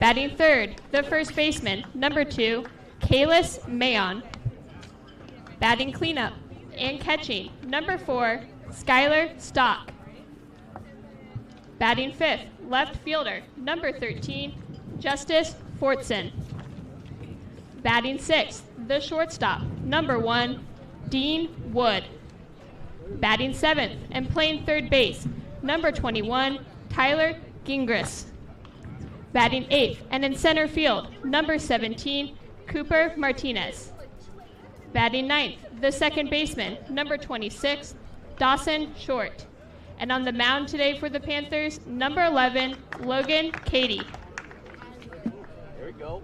Batting third, the first baseman, number 2, Kalis Mayon. Batting cleanup and catching, number 4, Skylar Stock. Batting fifth, left fielder, number 13, Justice Fortson. Batting sixth, the shortstop, number 1, Dean Wood. Batting seventh and playing third base, number 21, Tyler Gingras. Batting eighth and in center field, number 17, Cooper Martinez. Batting ninth, the second baseman, number 26, Dawson Short. And on the mound today for the Panthers, number 11, Logan Cady. There we go.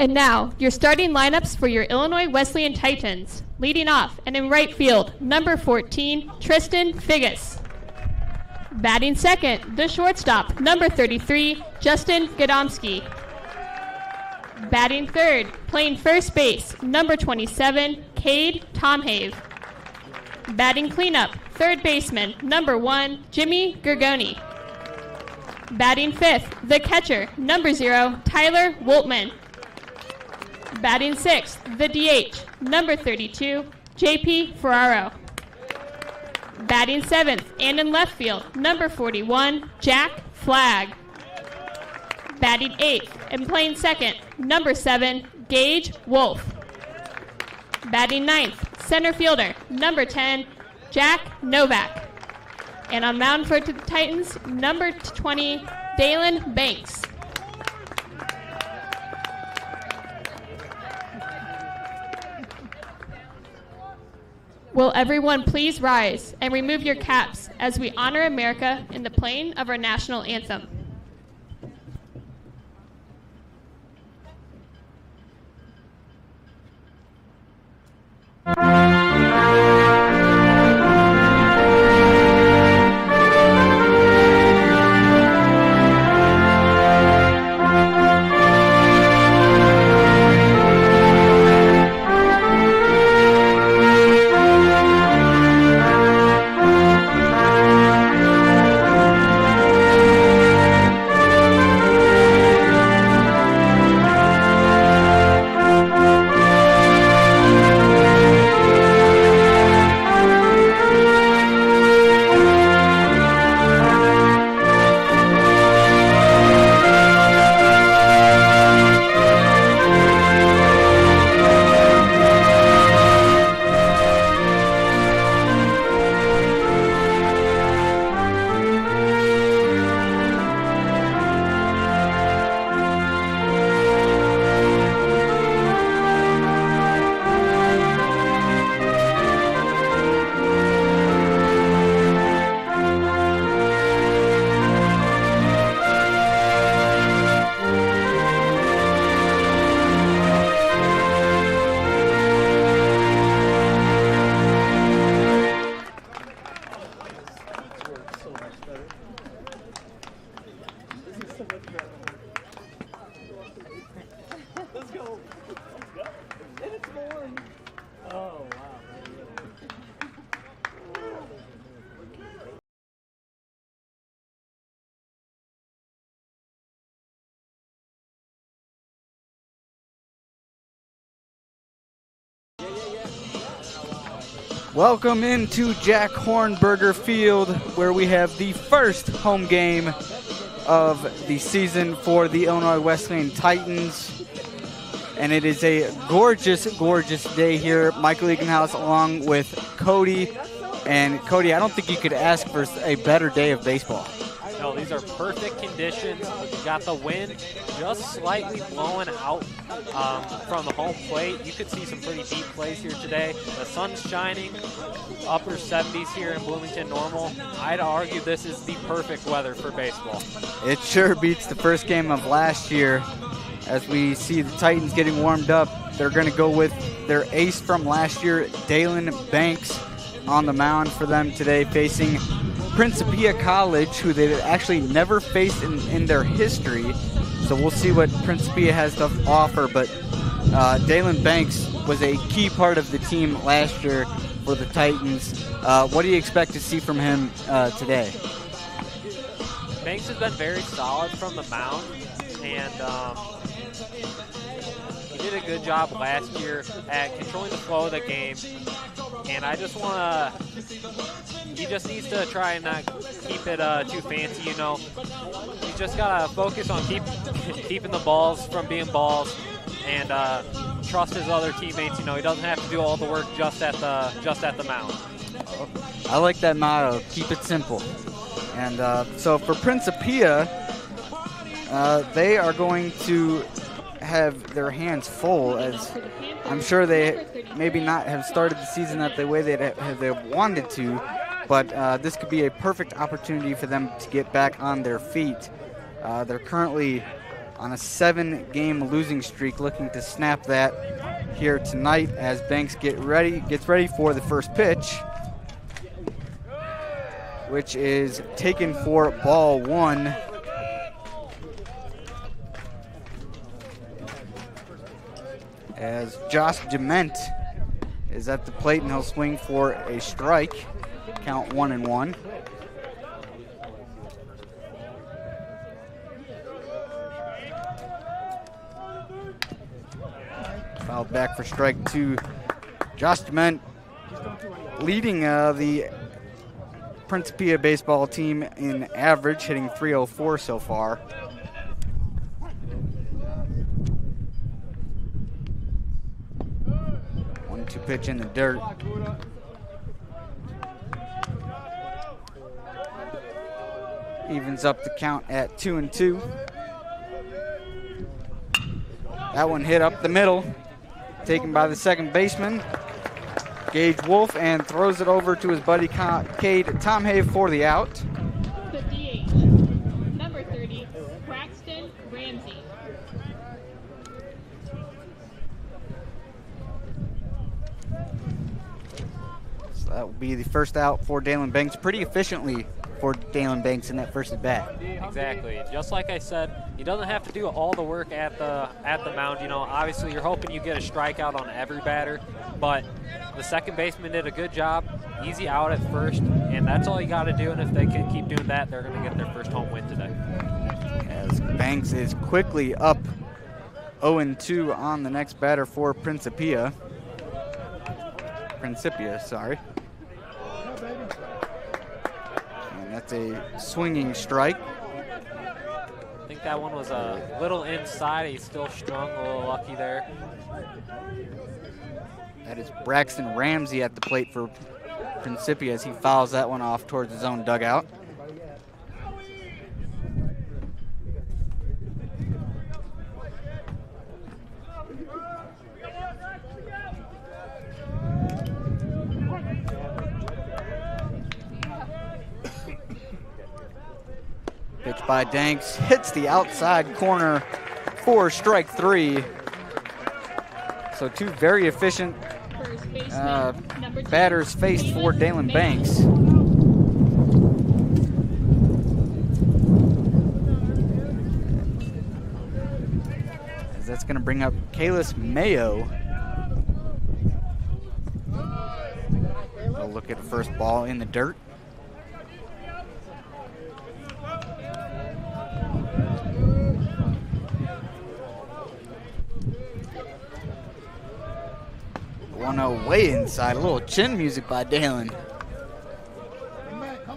And now, your starting lineups for your Illinois Wesleyan Titans. Leading off and in right field, number 14, Tristan Figgis. Batting second, the shortstop, number 33, Justin Gadomski. Batting third, playing first base, number 27, Cade Tomhave. Batting cleanup, third baseman, number 1, Jimmy Gergoni. Batting fifth, the catcher, number 0, Tyler Woltman. Batting sixth, the DH, number 32, JP Ferraro. Batting seventh and in left field, number 41, Jack Flagg. Batting eighth and playing second, number 7, Gage Wolf. Batting ninth, center fielder, number 10, Jack Novak. And on mound for the Titans, number 20, Dalen Banks. Will everyone please rise and remove your caps as we honor America in the playing of our national anthem. Let's go. And it's more. Oh, wow. Welcome into Jack Hornberger Field, where we have the first home game of the season for the Illinois Wesleyan Titans. And it is a gorgeous, gorgeous day here. Michael Eganhouse along with Cody. And Cody, I don't think you could ask for a better day of baseball. No, these are perfect conditions. You got the wind just slightly blowing out from the home plate. You could see some pretty deep plays here today. The sun's shining, upper 70s here in Bloomington normal. I'd argue this is the perfect weather for baseball. It sure beats the first game of last year. As we see the Titans getting warmed up, they're going to go with their ace from last year, Dalen Banks, on the mound for them today, facing Principia College, who they've actually never faced in their history. So we'll see what Principia has to offer. But Dalen Banks was a key part of the team last year for the Titans. What do you expect to see from him today? Banks has been very solid from the mound, and he did a good job last year at controlling the flow of the game. And I just want to, he just needs to try and not keep it too fancy, you know. He's just got to focus on keeping the balls from being balls and trust his other teammates. You know, he doesn't have to do all the work just at the mound. I like that motto, keep it simple. And so for Principia, they are going to have their hands full, as I'm sure they maybe not have started the season the way they wanted to, but this could be a perfect opportunity for them to get back on their feet. They're currently on a 7-game losing streak, looking to snap that here tonight as Banks gets ready for the first pitch, which is taken for ball 1. As Josh Dement is at the plate, and he'll swing for a strike. Count 1-1. Fouled back for strike 2. Josh Dement leading the Principia baseball team in average, hitting .304 so far. 1-2 pitch in the dirt. Evens up the count at 2-2. That one hit up the middle, taken by the second baseman, Gage Wolf, and throws it over to his buddy Cade Tomhave for the out. The DH, number 30, Braxton Ramsey. So that will be the first out for Dalen Banks, pretty efficiently for Dalen Banks in that first at bat. Exactly. Just like I said, he doesn't have to do all the work at the mound. You know, obviously you're hoping you get a strikeout on every batter, but the second baseman did a good job. Easy out at first, and that's all you got to do. And if they can keep doing that, they're going to get their first home win today. As Banks is quickly up 0-2 on the next batter for Principia, sorry. That's a swinging strike. I think that one was a little inside. He still strung, a little lucky there. That is Braxton Ramsey at the plate for Principia as he fouls that one off towards his own dugout. Pitch by Danks, hits the outside corner for strike 3. So 2 very efficient batters faced for Dalen Banks. that's going to bring up Kalis Mayo. We'll look at the first ball in the dirt. One way inside, a little chin music by Dalen.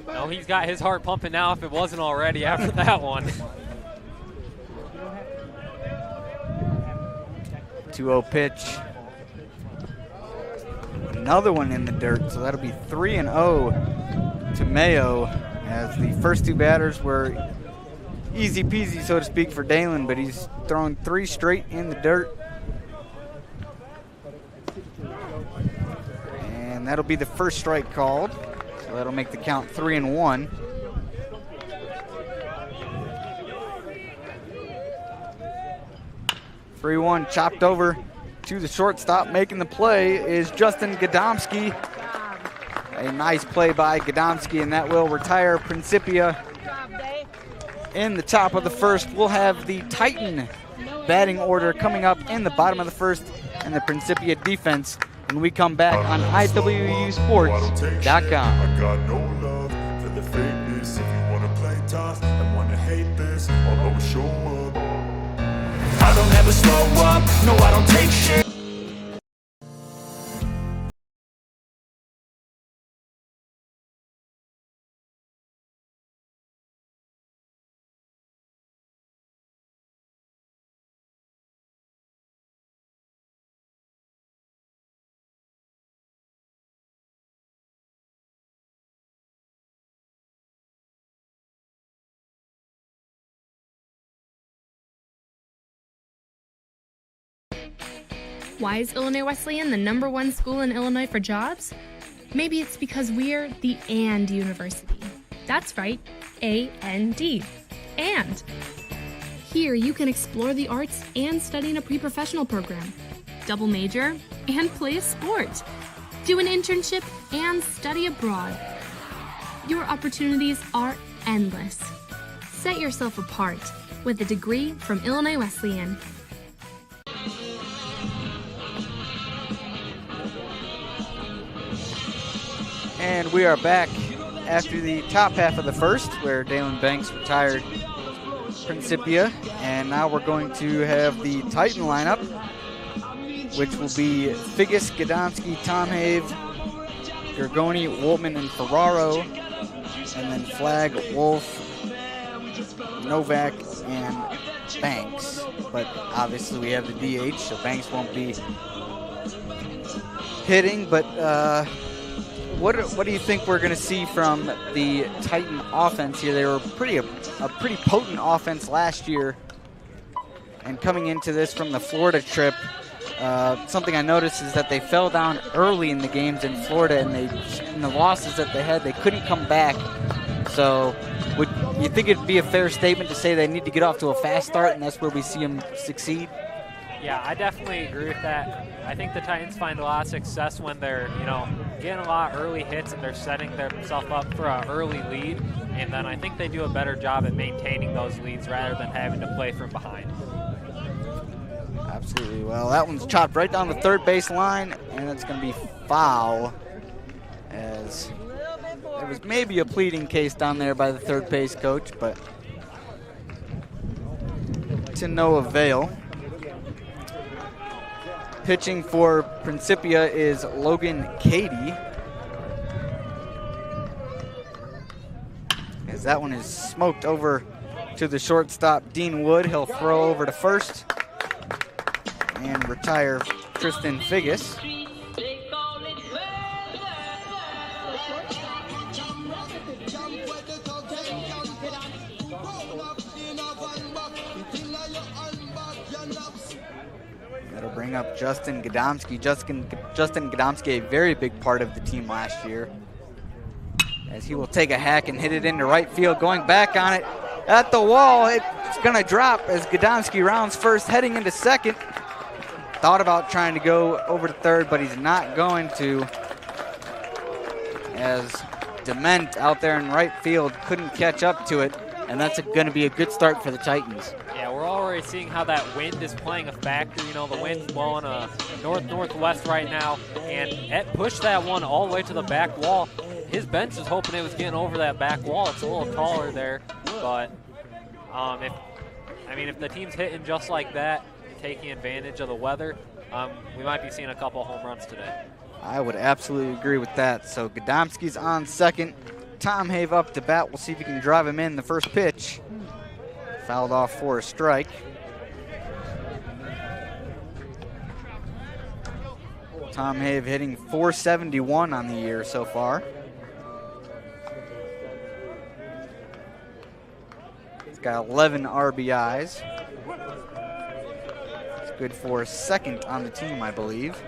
No, he's got his heart pumping now if it wasn't already after that one. 2-0 pitch. Another one in the dirt, so that'll be 3-0 to Mayo, as the first two batters were easy peasy, so to speak, for Dalen, but he's thrown 3 straight in the dirt. And that'll be the first strike called, so that'll make the count 3-1. Three-one chopped over to the shortstop. Making the play is Justin Gadomski. A nice play by Gadomski, and that will retire Principia. In the top of the first, we'll have the Titan batting order coming up in the bottom of the first, and the Principia defense when we come back on IWUsports.com. I got no love for the fakeness. If you wanna play tough and wanna hate this, I'll always show up. I don't ever slow up, no I don't take shit. Why is Illinois Wesleyan the #1 school in Illinois for jobs? Maybe it's because we're the AND University. That's right, A-N-D. And. Here you can explore the arts and study in a pre-professional program, double major, and play a sport, do an internship, and study abroad. Your opportunities are endless. Set yourself apart with a degree from Illinois Wesleyan. And we are back after the top half of the first, where Dalen Banks retired Principia. And now we're going to have the Titan lineup, which will be Figgis, Gadomski, Tomhave, Gergoni, Woltman, and Ferraro. And then Flagg, Wolf, Novak, and Banks. But obviously we have the DH, so Banks won't be hitting. But what do you think we're going to see from the Titan offense here? They were a pretty potent offense last year. And coming into this from the Florida trip, something I noticed is that they fell down early in the games in Florida, and in the losses that they had, they couldn't come back. So would you think it'd be a fair statement to say they need to get off to a fast start, and that's where we see them succeed? Yeah, I definitely agree with that. I think the Titans find a lot of success when they're, getting a lot of early hits and they're setting themselves up for an early lead. And then I think they do a better job at maintaining those leads rather than having to play from behind. Absolutely. Well, that one's chopped right down the third base line, and it's going to be foul, as there was maybe a pleading case down there by the third base coach, but to no avail. Pitching for Principia is Logan Cady, as that one is smoked over to the shortstop, Dean Wood. He'll throw over to first and retire Tristan Figgis. That'll bring up Justin Gadomski. Justin Gadomski, a very big part of the team last year, as he will take a hack and hit it into right field. Going back on it at the wall, it's going to drop as Gadomski rounds first, heading into second. Thought about trying to go over to third, but he's not going to, as Dement out there in right field couldn't catch up to it, and that's going to be a good start for the Titans. Yeah, we're already seeing how that wind is playing a factor. You know, the wind's blowing north-northwest right now, and it pushed that one all the way to the back wall. His bench is hoping it was getting over that back wall. It's a little taller there, but if the team's hitting just like that, taking advantage of the weather, we might be seeing a couple home runs today. I would absolutely agree with that. So Gadomski's on second. Tom Have up to bat. We'll see if he can drive him in the first pitch. Fouled off for a strike. Tom Have hitting .471 on the year so far. He's got 11 RBIs. It's good for second on the team, I believe.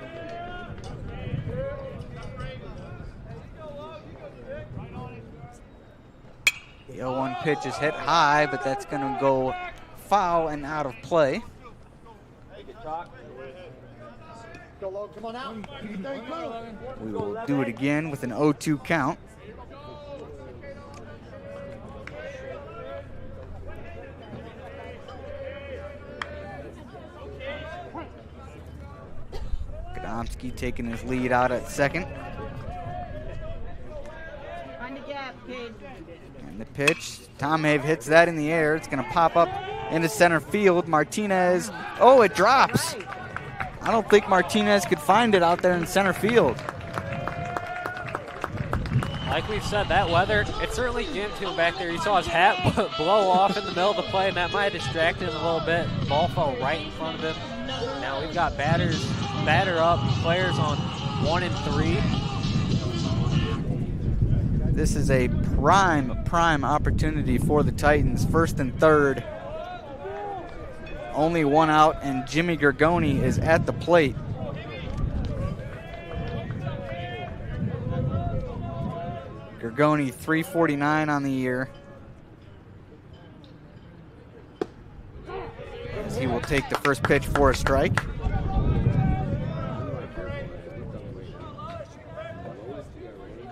The 0-1 pitch is hit high, but that's going to go foul and out of play. We will do it again with an 0-2 count. Gadomski taking his lead out at second. Find the gap, kid. And the pitch, Tom Have hits that in the air. It's going to pop up into center field. Martinez, oh, it drops. I don't think Martinez could find it out there in center field. Like we've said, that weather, it certainly gave to him back there. You saw his hat blow off in the middle of the play, and that might have distracted him a little bit. The ball fell right in front of him. Now we've got batter up, players on 1 and 3. This is a prime opportunity for the Titans. First and third. Only one out, and Jimmy Gergoni is at the plate. Gergoni, .349 on the year. As he will take the first pitch for a strike.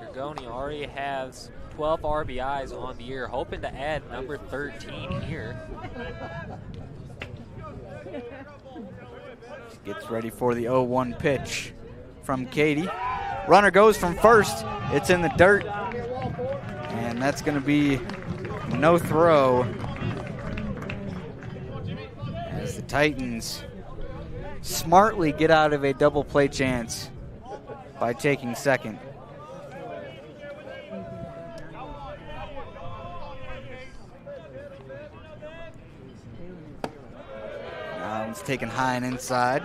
Gergoni already has 12 RBIs on the year, hoping to add number 13 here. Gets ready for the 0-1 pitch from Katie. Runner goes from first. It's in the dirt. And that's going to be no throw. As the Titans smartly get out of a double play chance by taking second. Now it's taken high and inside.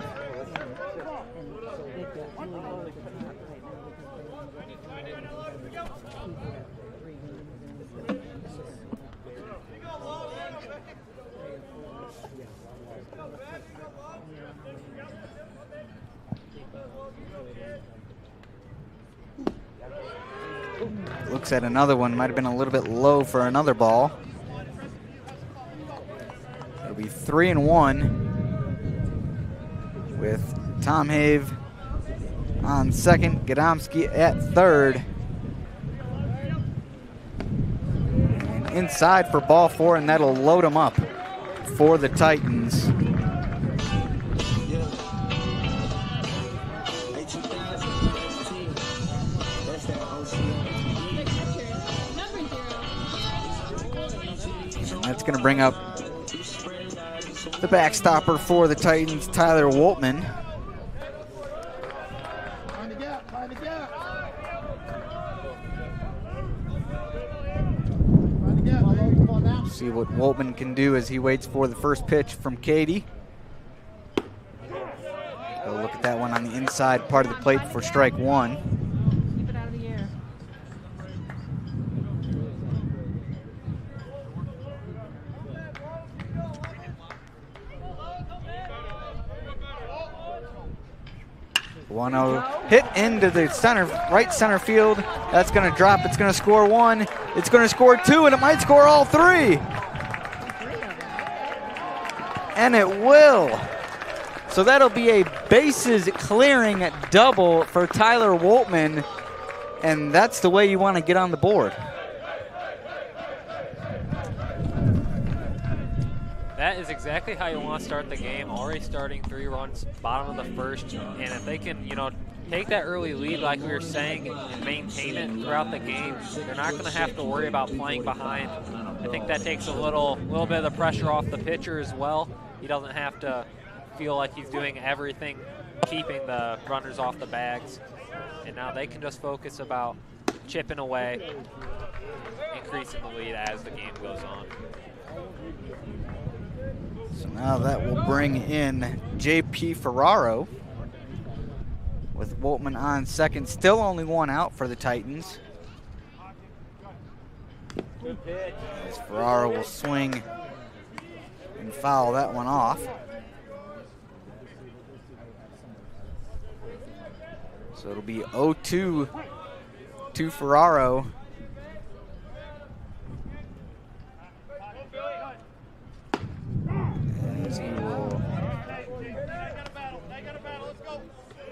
Looks at another one, might have been a little bit low for another ball. It'll be 3-1 with Tom Have on second, Gadomski at third. And inside for ball 4, and that'll load him up for the Titans. That's going to bring up the backstopper for the Titans, Tyler Woltman. Find the gap, find the gap. Find the gap, baby. Come on now. See what Woltman can do as he waits for the first pitch from Katie. Go look at that one on the inside part of the plate for strike one. Keep it out of the air. 1-0 hit into the right center field. That's going to drop. It's going to score 1. It's going to score 2, and it might score all 3. And it will. So that'll be a bases clearing double for Tyler Woltman, and that's the way you want to get on the board. That is exactly how you want to start the game. Already starting 3 runs, bottom of the first, and if they can, take that early lead like we were saying and maintain it throughout the game, they're not going to have to worry about playing behind. I think that takes a little bit of the pressure off the pitcher as well. He doesn't have to feel like he's doing everything, keeping the runners off the bags. And now they can just focus about chipping away, increasing the lead as the game goes on. So now that will bring in J.P. Ferraro with Woltman on second. Still only 1 out for the Titans. As Ferraro will swing and foul that one off. So it'll be 0-2 to Ferraro. As he will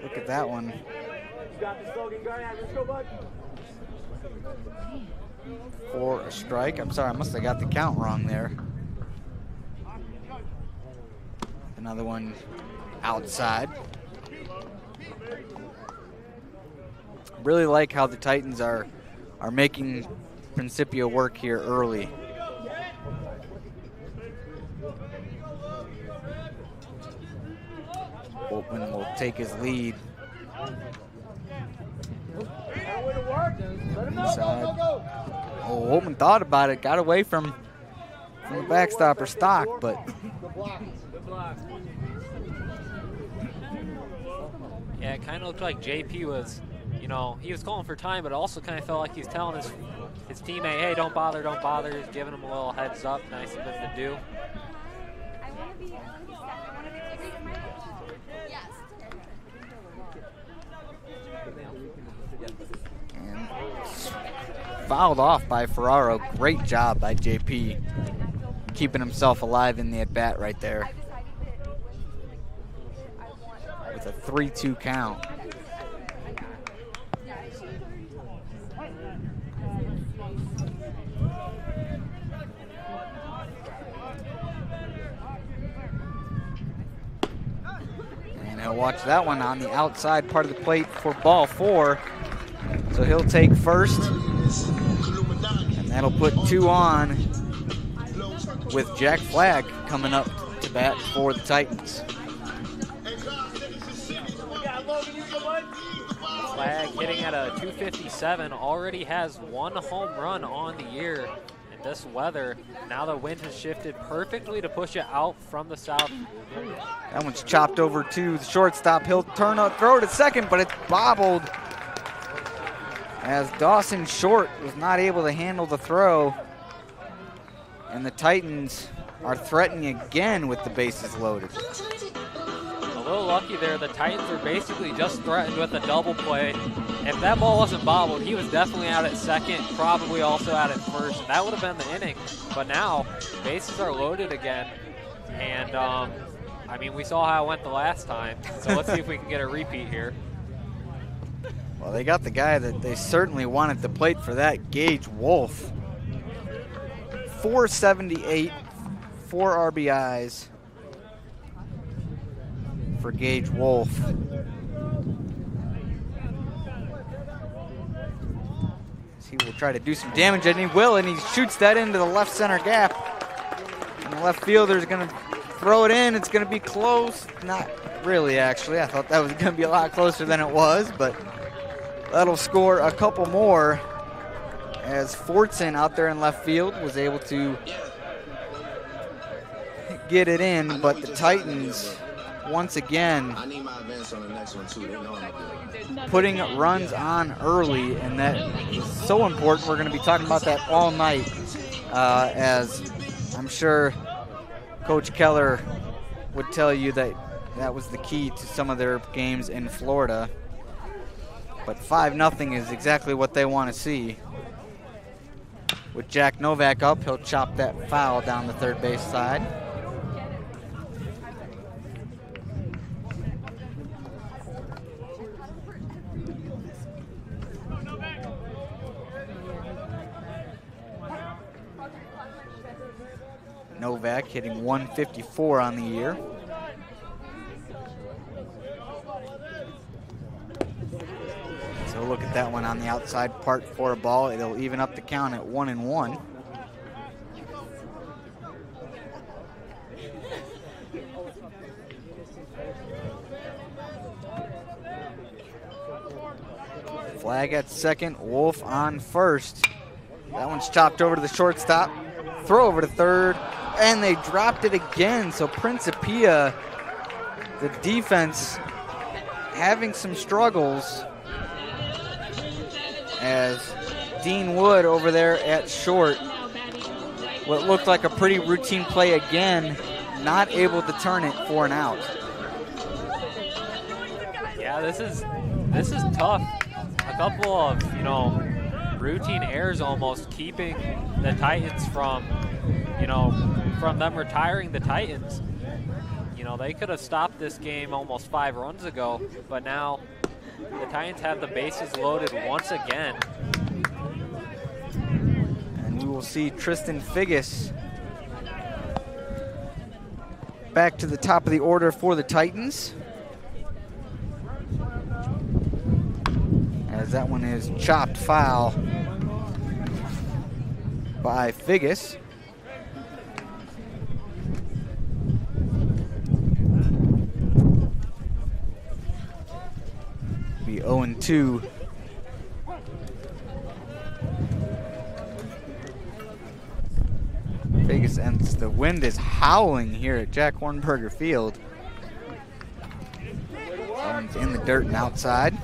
look at that one. For a strike. I'm sorry, I must have got the count wrong there. Another one outside. Really like how the Titans are making Principia work here early. Woltman will take his lead. Inside. Oh, Woltman thought about it, got away from the backstopper stock, but yeah, it kind of looked like JP was, he was calling for time, but it also kind of felt like he was telling his teammate, hey, don't bother, He's giving him a little heads up. Nice of him to do. and fouled off by Ferraro. Great job by JP, keeping himself alive in the at-bat right there with a 3-2 count. And he'll watch that one on the outside part of the plate for ball 4. So he'll take first, and that'll put 2 on with Jack Flagg coming up to bat for the Titans. Flagg hitting at a 257, already has 1 home run on the year in this weather. Now the wind has shifted perfectly to push it out from the south. That one's chopped over to the shortstop. He'll throw to second, but it's bobbled as Dawson Short was not able to handle the throw. And the Titans are threatening again with the bases loaded. A little lucky there. The Titans were basically just threatened with a double play. If that ball wasn't bobbled, he was definitely out at second, probably also out at first, and that would have been the inning. But now, bases are loaded again, and I mean, we saw how it went the last time, so let's see if we can get a repeat here. Well, they got the guy that they certainly wanted to plate for that, Gage Wolf. 478, 4 RBIs for Gage Wolf. He will try to do some damage, and he will, and he shoots that into the left center gap. And the left fielder's going to throw it in. It's going to be close. Not really, actually. I thought that was going to be a lot closer than it was, but that'll score a couple more as Fortson out there in left field was able to get it in, but the Titans once again putting runs on early, and that is so important. We're going to be talking about that all night, as I'm sure Coach Keller would tell you that that was the key to some of their games in Florida. But 5-0 is exactly what they want to see. With Jack Novak up, he'll chop that foul down the third base side. Novak, hitting 154 on the year. So look at that one on the outside part for a ball. It'll even up the count at 1-1. Flag at second, Wolf on first. That one's chopped over to the shortstop. Throw over to third, and they dropped it again. So Principia, the defense, having some struggles as Dean Wood over there at short. What looked like a pretty routine play again, not able to turn it for an out. Yeah, this is tough. A couple of, routine errors almost keeping the Titans from them retiring the Titans. They could have stopped this game almost 5 runs ago, but now the Titans have the bases loaded once again. And we will see Tristan Figgis back to the top of the order for the Titans, as that one is chopped foul by Figgis. Be 0-2. Figgis, and the wind is howling here at Jack Hornberger Field. That one's in the dirt and outside.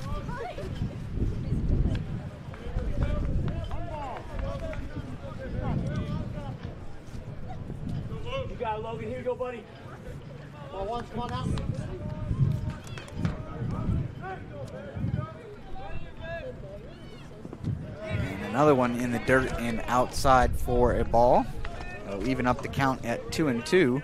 You got it, Logan. Here you go, buddy. Come on out. And another one in the dirt and outside for a ball. It'll even up the count at 2-2.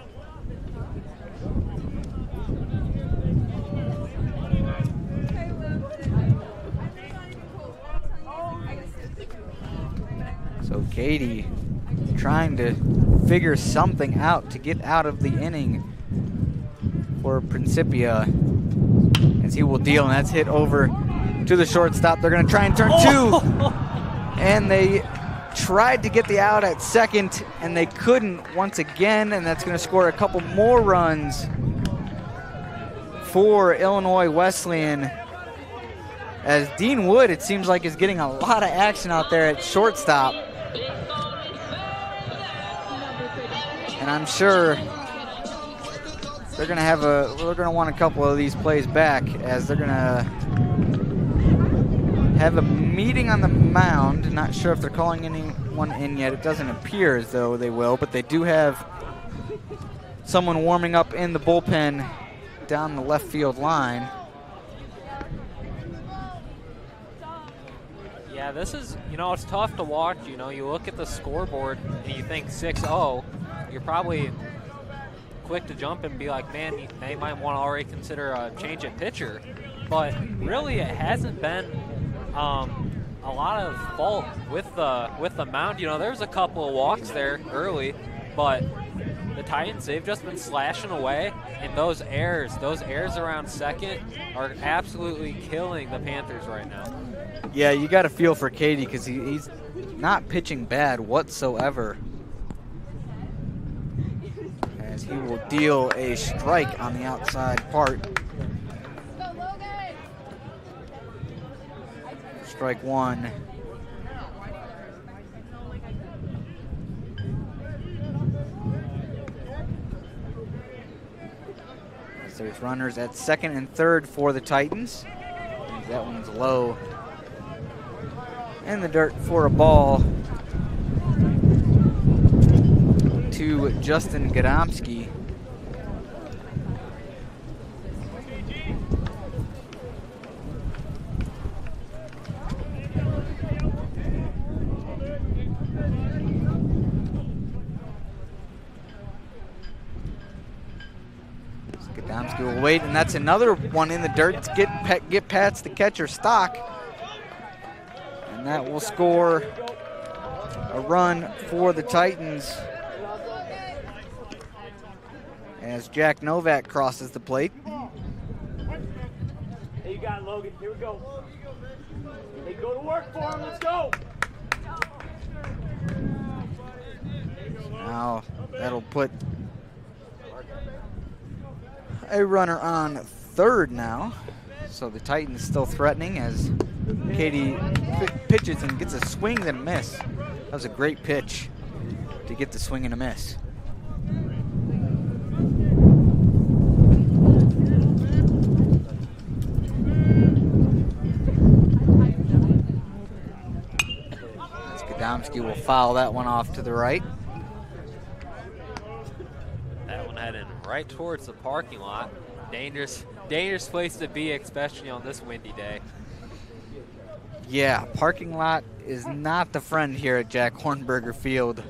So Katie trying to figure something out to get out of the inning for Principia, as he will deal, and that's hit over to the shortstop. They're going to try and turn two, and they tried to get the out at second, and they couldn't once again, and that's going to score a couple more runs for Illinois Wesleyan, as Dean Wood, it seems like, is getting a lot of action out there at shortstop. And I'm sure they're going to want a couple of these plays back, as they're going to have a meeting on the mound. Not sure if they're calling anyone in yet. It doesn't appear as though they will, but they do have someone warming up in the bullpen down the left field line. Yeah, this is, it's tough to watch. You look at the scoreboard and you think 6-0. You're probably quick to jump and be like, man, they might want to already consider a change at pitcher. But really, it hasn't been a lot of fault with the mound. There's a couple of walks there early, but the Titans, they've just been slashing away, and those errors around second are absolutely killing the Panthers right now. Yeah, you got to feel for Katie, because he's not pitching bad whatsoever, as he will deal a strike on the outside part. Strike one. So there's runners at second and third for the Titans. That one's low in the dirt for a ball to Justin Gadomski. Gadomski will wait, and that's another one in the dirt to get past the catcher Stock. And that will score a run for the Titans. as Jack Novak crosses the plate. Hey, you got it, Logan. Here we go. Hey, go to work for him. Let's go. Now that'll put a runner on third now. So the Titans still threatening as Katie pitches and gets a swing and a miss. That was a great pitch to get the swing and a miss. Skadomski will foul that one off to the right. That one heading right towards the parking lot. Dangerous place to be, especially on this windy day. Yeah, parking lot is not the friend here at Jack Hornberger Field,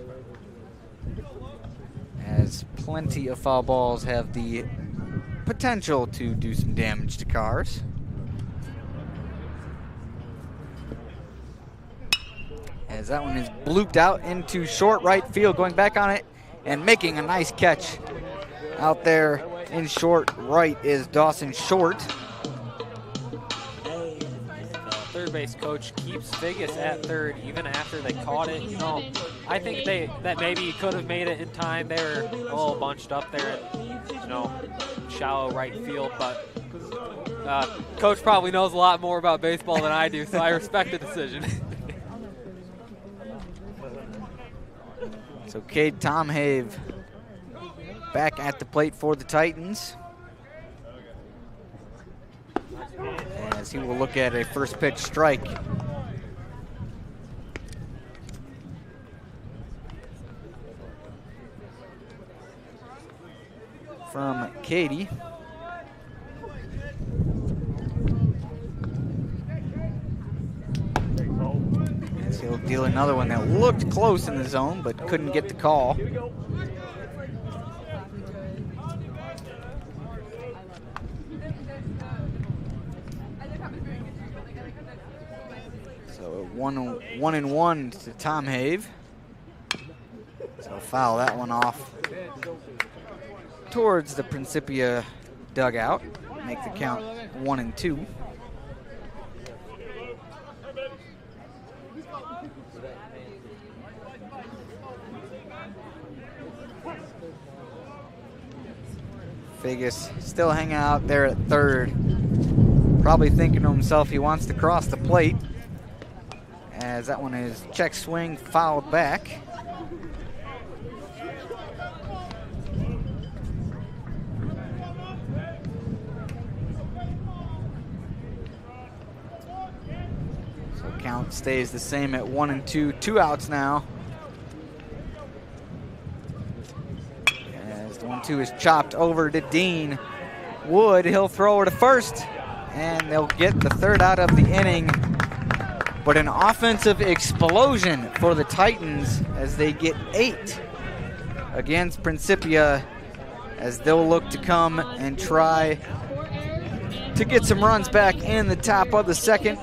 as plenty of foul balls have the potential to do some damage to cars. As that one is blooped out into short right field, going back on it and making a nice catch out there in short right is Dawson Short. Third base coach keeps Figgis at third even after they caught it. You know, I think that maybe could have made it in time. They were a little bunched up there at, you know, shallow right field, but coach probably knows a lot more about baseball than I do, so I respect the decision. So Cade Tomhave back at the plate for the Titans, as he will look at a first pitch strike. From Katie. As he'll deal another one that looked close in the zone but couldn't get the call. So 1-1 to Tomhave. So foul that one off towards the Principia dugout. Make the count 1-2. Figgis still hanging out there at third, probably thinking to himself he wants to cross the plate, as that one is check swing fouled back. So count stays the same at 1-2, 2 outs now. 1-2 is chopped over to Dean Wood. He'll throw over to first, and they'll get the third out of the inning. But an offensive explosion for the Titans as they get 8 against Principia, as they'll look to come and try to get some runs back in the top of the second.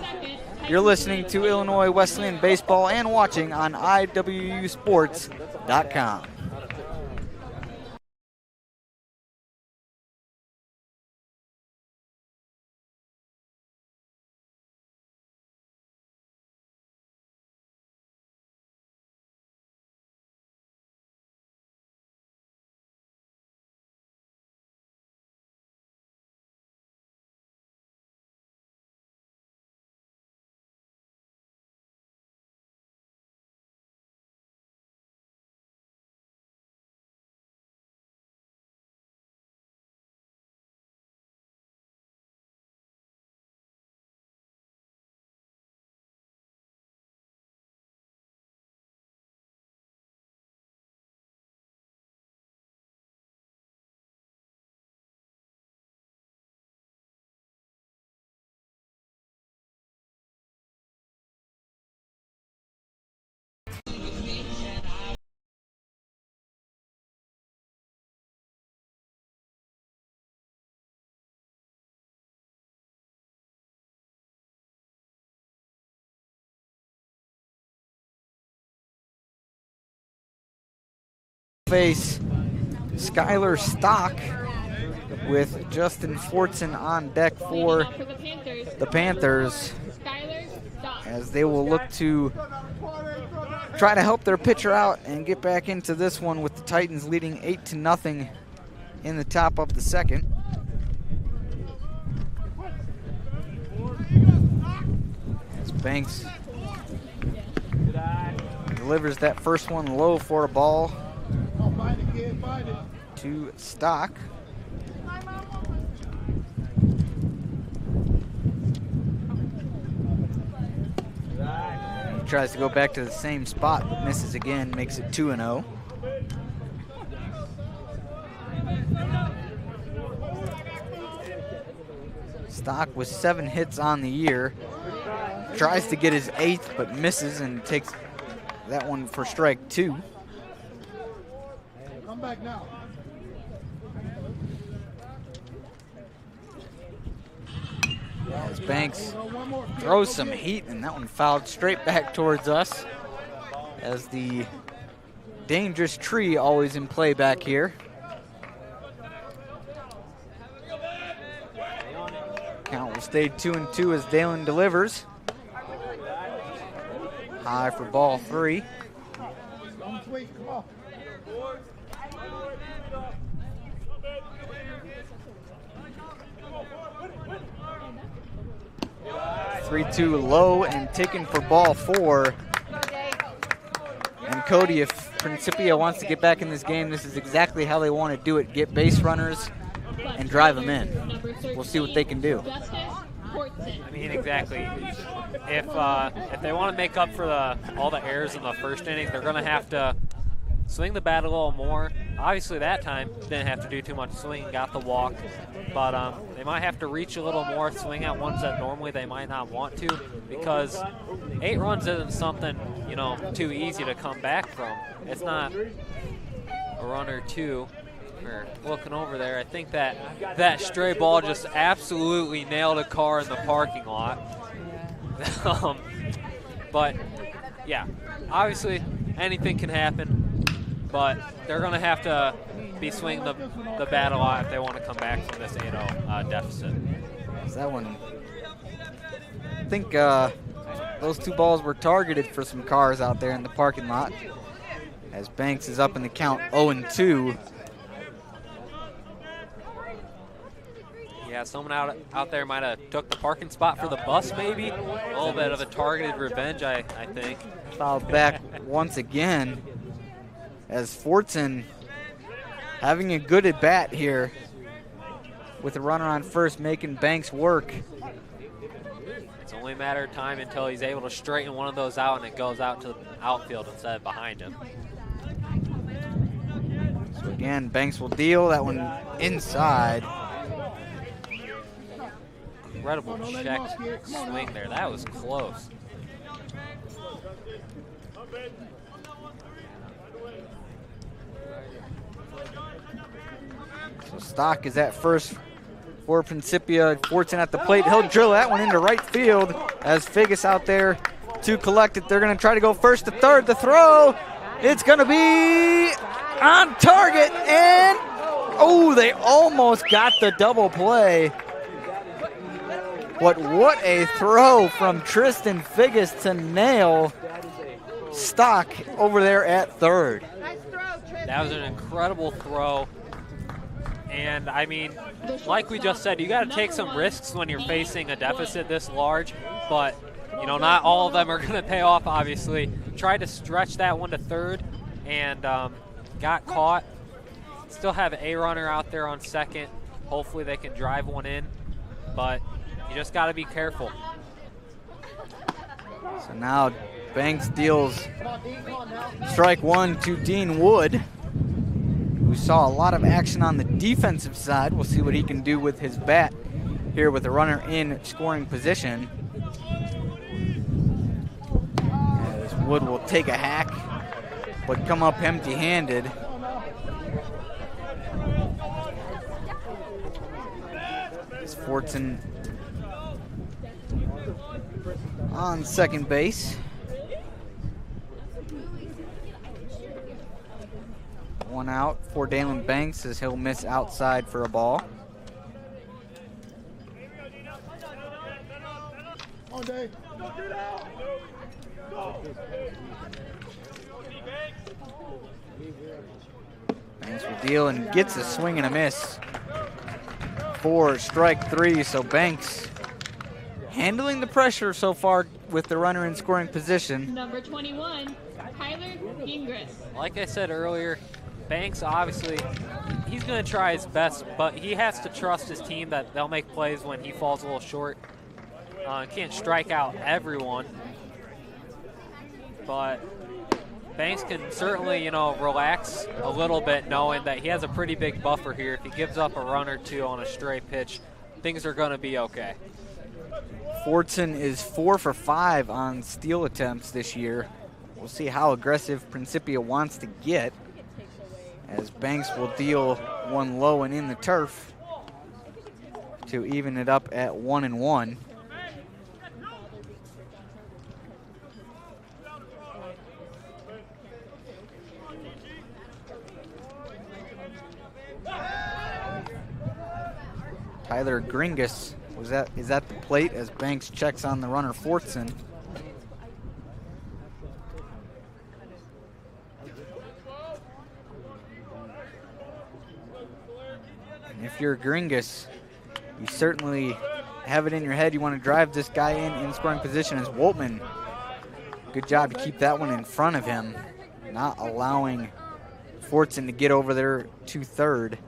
You're listening to Illinois Wesleyan Baseball and watching on IWUsports.com. Face Skylar Stock with Justin Fortson on deck for the Panthers, as they will look to try to help their pitcher out and get back into this one with the Titans leading 8-0 in the top of the second. As Banks delivers that first one low for a ball to Stock. He tries to go back to the same spot, but misses again, makes it 2-0. Stock with 7 hits on the year. Tries to get his 8th, but misses and takes that one for strike 2. Come back now. As Banks throws some heat, and that one fouled straight back towards us, as the dangerous tree always in play back here. Count will stay 2-2 as Dalen delivers. High for ball 3. Come sweet, come on. 3-2 low and taken for ball 4. And Cody, if Principia wants to get back in this game, this is exactly how they want to do it. Get base runners and drive them in. We'll see what they can do. I mean, exactly. If they want to make up for all the errors in the first inning, they're going to have to swing the bat a little more. Obviously, that time didn't have to do too much swinging, got the walk. But they might have to reach a little more, swing out ones that normally they might not want to, because 8 runs isn't something, too easy to come back from. It's not a run or two. We're looking over there. I think that stray ball just absolutely nailed a car in the parking lot. But, yeah, obviously anything can happen. But they're going to have to be swinging the bat a lot if they want to come back from this 8-0 deficit. That one, I think those 2 balls were targeted for some cars out there in the parking lot, as Banks is up in the count 0-2. Yeah, someone out there might have took the parking spot for the bus maybe. A little bit of a targeted revenge, I think. Fouled back once again, as Fortson having a good at bat here with a runner on first, making Banks work. It's only a matter of time until he's able to straighten one of those out and it goes out to the outfield instead of behind him. So again, Banks will deal that one inside. Incredible checked swing there. That was close. So Stock is at first for Principia. Fortson at the plate. He'll drill that one into right field as Figgis out there to collect it. They're going to try to go first to third. The throw, it's going to be on target, and they almost got the double play. What a throw from Tristan Figgis to nail Stock over there at third. That was an incredible throw. And, I mean, like we just said, you got to take some risks when you're facing a deficit this large. But, not all of them are going to pay off, obviously. Tried to stretch that one to third and got caught. Still have a runner out there on second. Hopefully they can drive one in. But you just got to be careful. So now Banks deals strike 1 to Dean Wood. We saw a lot of action on the defensive side. We'll see what he can do with his bat here with a runner in scoring position. As Wood will take a hack, but come up empty-handed. As Fortson on second base. 1 one out for Dalen Banks as he'll miss outside for a ball. Banks will deal and gets a swing and a miss for strike 3. So Banks handling the pressure so far with the runner in scoring position. Number 21, Tyler Gingras. Like I said earlier, Banks obviously, he's going to try his best, but he has to trust his team that they'll make plays when he falls a little short. Can't strike out everyone, but Banks can certainly, relax a little bit knowing that he has a pretty big buffer here. If he gives up a run or two on a stray pitch, things are going to be okay. Fortson is 4 for 5 on steal attempts this year. We'll see how aggressive Principia wants to get, as Banks will deal one low and in the turf to even it up at 1-1. Tyler Gringus is at the plate as Banks checks on the runner Fortson. And if you're Gringus, you certainly have it in your head you want to drive this guy in scoring position as Woltman. Good job to keep that one in front of him, not allowing Fortson to get over there to third.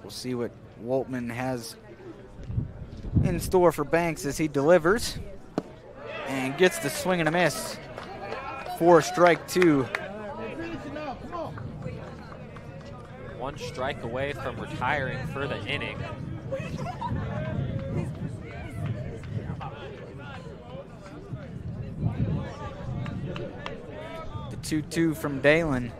We'll see what Woltman has in store for Banks as he delivers and gets the swing and a miss for strike 2. One strike away from retiring for the inning. The 2-2 from Dalen.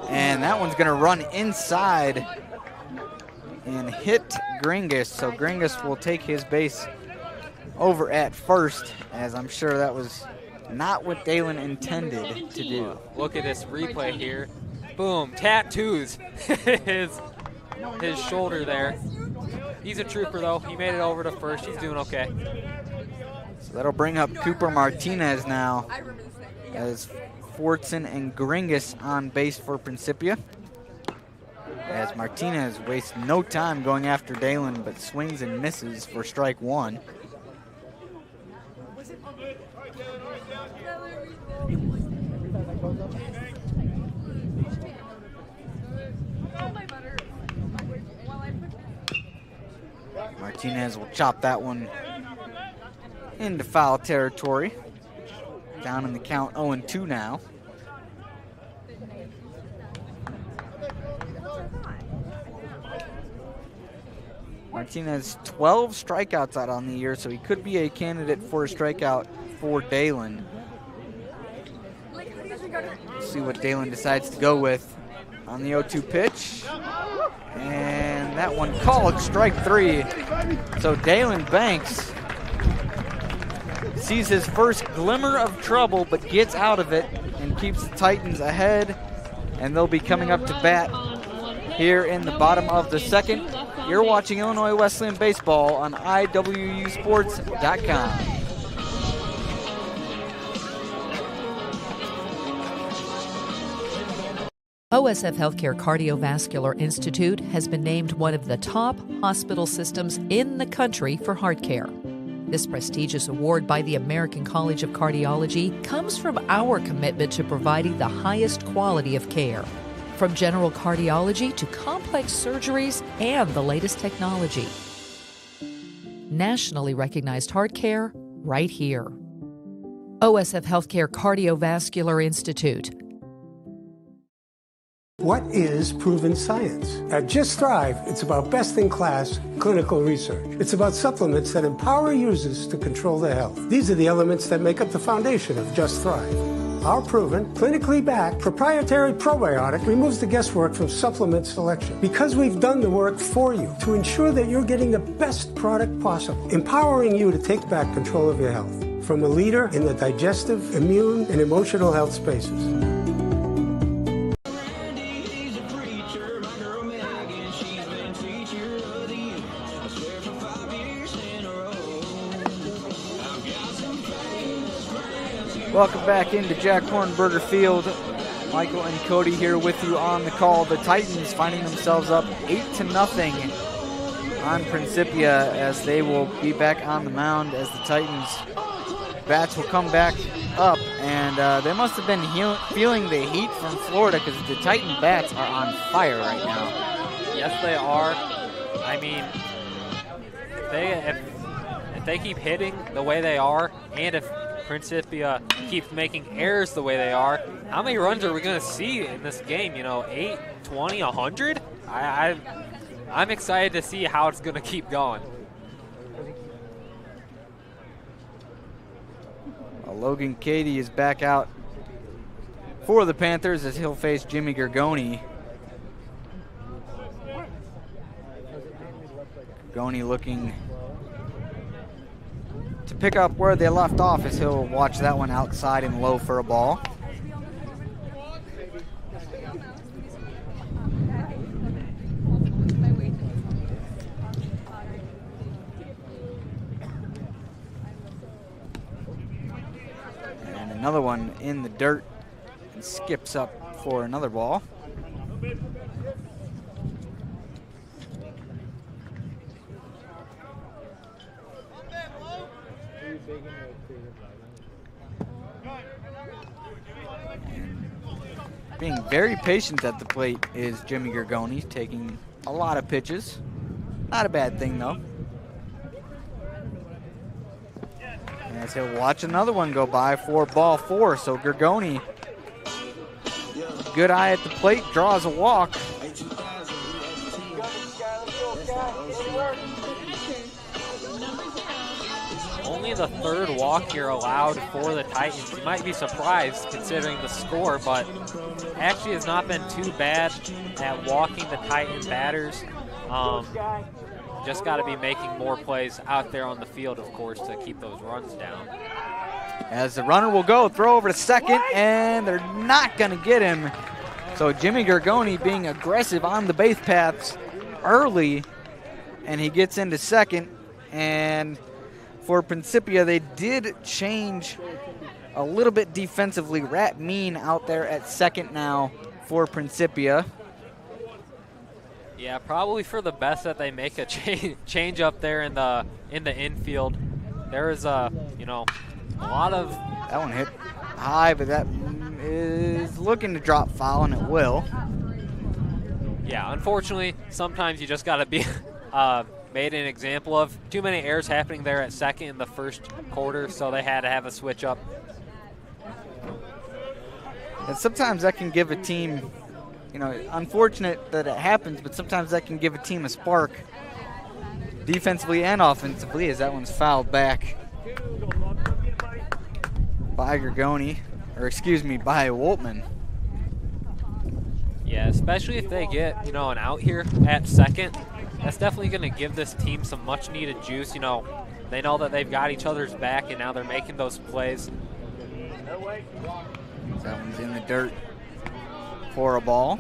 And that one's going to run inside and hit Gringus. So Gringus will take his base over at first, as I'm sure that was not what Dalen intended to do. Look at this replay here. Boom, tattoos his shoulder there. He's a trooper though. He made it over to first. He's doing okay. So that'll bring up Cooper Martinez now, as Fortson and Gringus on base for Principia, as Martinez wastes no time going after Dalen, but swings and misses for strike 1. Martinez will chop that one into foul territory. Down in the count, 0-2 now. Martinez 12 strikeouts out on the year, so he could be a candidate for a strikeout for Dalen. Let's see what Dalen decides to go with on the 0-2 pitch. And that one called strike 3. So Dalen Banks sees his first glimmer of trouble, but gets out of it and keeps the Titans ahead. And they'll be coming up to bat here in the bottom of the second. You're watching Illinois Wesleyan Baseball on IWUsports.com. OSF Healthcare Cardiovascular Institute has been named one of the top hospital systems in the country for heart care. This prestigious award by the American College of Cardiology comes from our commitment to providing the highest quality of care, from general cardiology to complex surgeries and the latest technology. Nationally recognized heart care right here. OSF Healthcare Cardiovascular Institute. What is proven science? At Just Thrive, it's about best-in-class clinical research. It's about supplements that empower users to control their health. These are the elements that make up the foundation of Just Thrive. Our proven, clinically backed, proprietary probiotic removes the guesswork from supplement selection because we've done the work for you to ensure that you're getting the best product possible, empowering you to take back control of your health from a leader in the digestive, immune, and emotional health spaces. Welcome back into Jack Hornberger Field. Michael and Cody here with you on the call. The Titans finding themselves up 8-0 on Principia as they will be back on the mound as the Titans bats will come back up. And they must have been feeling the heat from Florida because the Titan bats are on fire right now. Yes, they are. I mean, if they keep hitting the way they are, and if Principia keeps making errors the way they are, how many runs are we going to see in this game? 8, 20, 100? I'm excited to see how it's going to keep going. Logan Cady is back out for the Panthers as he'll face Jimmy Gergoni. Gergoni looking to pick up where they left off as he'll watch that one outside and low for a ball. And another one in the dirt and skips up for another ball. Being very patient at the plate is Jimmy Gergoni, taking a lot of pitches. Not a bad thing, though. As he'll watch another one go by for ball 4. So Gergoni, good eye at the plate, draws a walk. Only the third walk here allowed for the Titans. You might be surprised considering the score, but actually has not been too bad at walking the Titan batters. Just got to be making more plays out there on the field, of course, to keep those runs down. As the runner will go, throw over to second, and they're not going to get him. So Jimmy Gergoni being aggressive on the base paths early, and he gets into second. And for Principia, they did change a little bit defensively. Rat Mean out there at second now for Principia. Yeah, probably for the best that they make a change up there in the infield. There is a lot of. That one hit high, but that is looking to drop foul, and it will. Yeah, unfortunately, sometimes you just got to be made an example of. Too many errors happening there at second in the first quarter, so they had to have a switch up. And sometimes that can give a team, unfortunate that it happens, but sometimes that can give a team a spark defensively and offensively as that one's fouled back by Gergoni, by Woltman. Yeah, especially if they get, an out here at second. That's definitely going to give this team some much-needed juice. They know that they've got each other's back, and now they're making those plays. That one's in the dirt for a ball.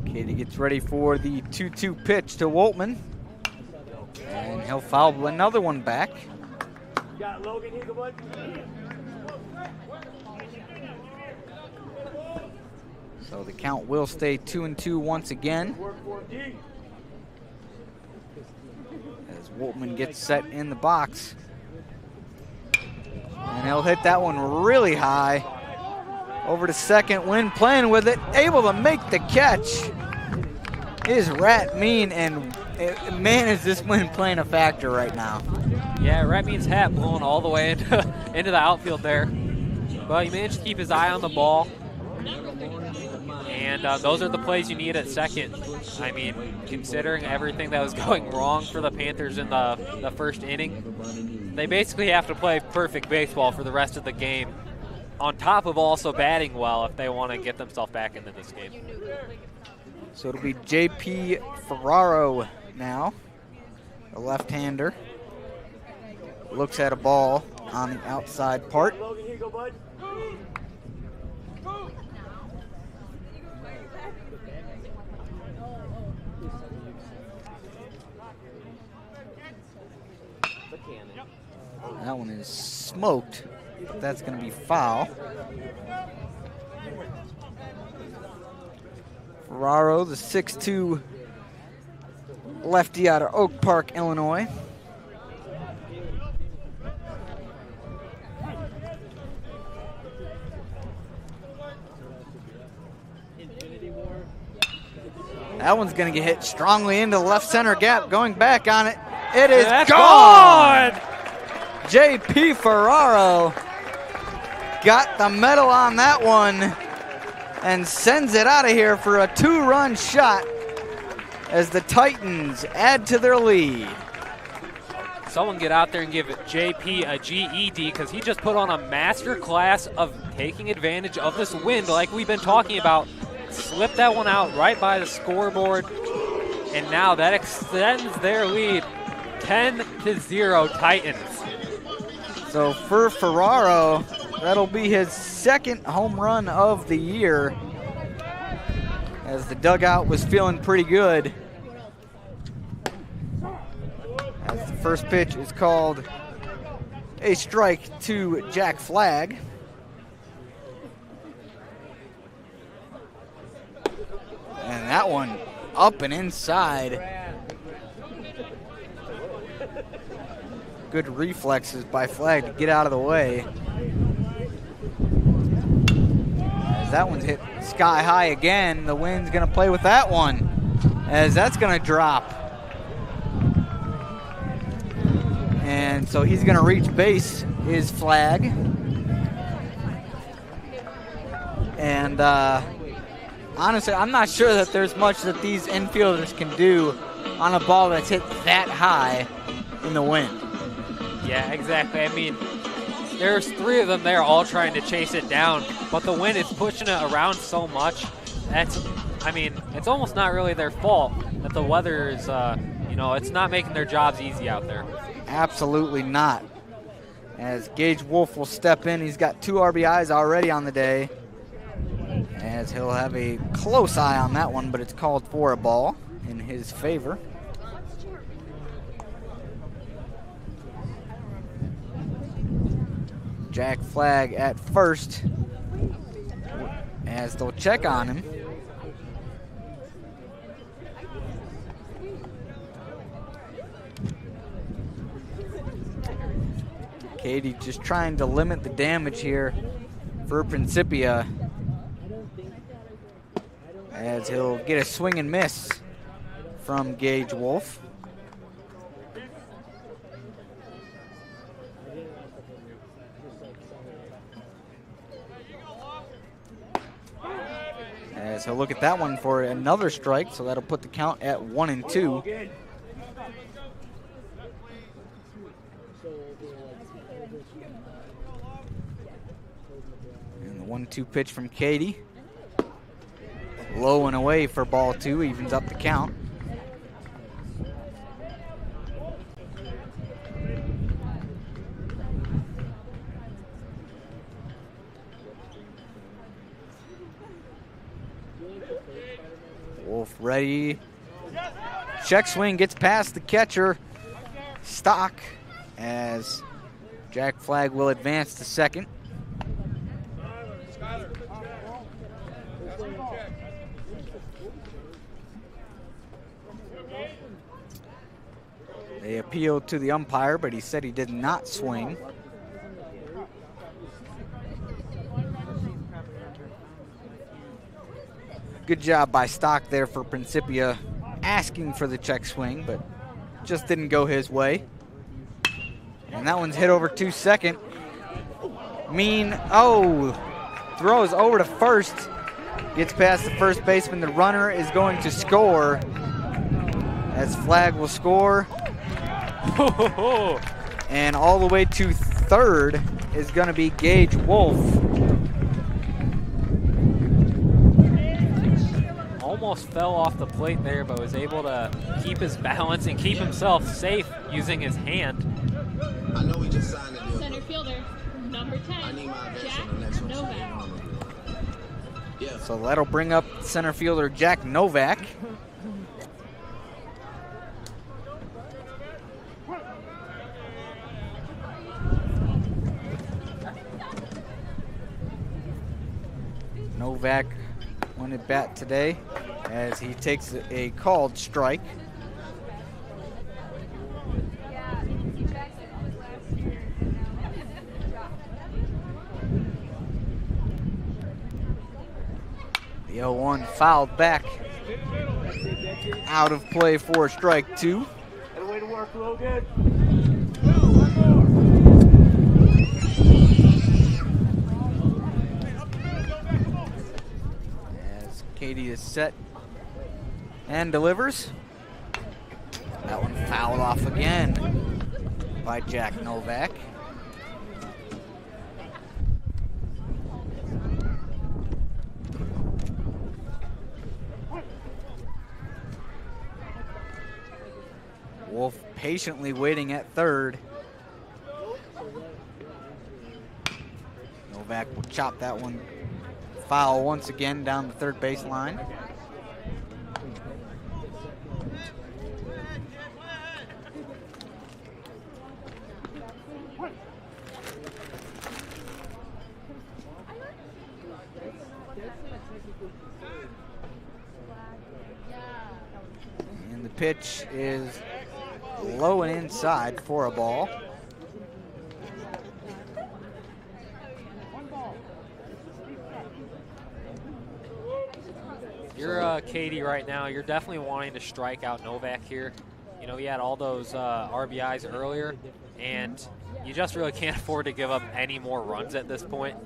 Katie gets ready for the 2-2 pitch to Woltman. And he'll foul another one back. Got Logan here, good one. So the count will stay 2-2 once again. As Woltman gets set in the box. And he'll hit that one really high. Over to second, Wynn playing with it, able to make the catch. Is Rat Mean, and man, is this Wynn playing a factor right now. Yeah, Rat Mean's hat blowing all the way into the outfield there. But he managed to keep his eye on the ball. And those are the plays you need at second. I mean, considering everything that was going wrong for the Panthers in the first inning, they basically have to play perfect baseball for the rest of the game, on top of also batting well if they want to get themselves back into this game. So it'll be J.P. Ferraro now, a left-hander. Looks at a ball on the outside part. That one is smoked, but that's going to be foul. Ferraro, the 6'2" lefty out of Oak Park, Illinois. That one's going to get hit strongly into the left center gap. Going back on it. It is gone! J.P. Ferraro got the medal on that one and sends it out of here for a 2-run shot as the Titans add to their lead. Someone get out there and give JP a GED, because he just put on a master class of taking advantage of this wind like we've been talking about. Slipped that one out right by the scoreboard, and now that extends their lead 10-0 Titans. So for Ferraro, that'll be his second home run of the year, as the dugout was feeling pretty good. As the first pitch is called a strike to Jack Flagg. And that one up and inside. Good reflexes by Flagg to get out of the way. As that one's hit sky high again, the wind's going to play with that one, as that's going to drop. And so he's going to reach base, is Flagg. And honestly, I'm not sure that there's much that these infielders can do on a ball that's hit that high in the wind. Yeah, exactly. I mean, there's 3 of them there all trying to chase it down, but the wind is pushing it around so much. It's almost not really their fault that the weather is, it's not making their jobs easy out there. Absolutely not. As Gage Wolf will step in, he's got 2 RBIs already on the day, as he'll have a close eye on that one, but it's called for a ball in his favor. Jack Flagg at first, as they'll check on him. Katie just trying to limit the damage here for Principia, as he'll get a swing and miss from Gage Wolf. As he'll look at that one for another strike, so that'll put the count at 1-2. And the 1-2 pitch from Katie. Low and away for ball 2, evens up the count. Wolf ready. Check swing gets past the catcher, Stock, as Jack Flagg will advance to second. They appealed to the umpire, but he said he did not swing. Good job by Stock there for Principia, asking for the check swing, but just didn't go his way. And that one's hit over to second. Throws over to first, Gets past the first baseman. The runner is going to score, as flag will score. And all the way to third is going to be Gage Wolf. Almost fell off the plate there, but was able to keep his balance and keep himself safe using his hand. I know we just signed a deal. Center fielder, number 10, Jack Novak. Yeah. So that'll bring up center fielder Jack Novak. Novak on at bat today as he takes a called strike. The 0-1 fouled back out of play for strike two. Good way to work, Logan. As Katie is set and delivers. That one fouled off again by Jack Novak. Wolf patiently waiting at third. Novak will chop that one foul once again down the third base line. And the pitch is low and inside for a ball. You're Katie right now. You're definitely wanting to strike out Novak here. You know, he had all those RBIs earlier, and you just really can't afford to give up any more runs at this point.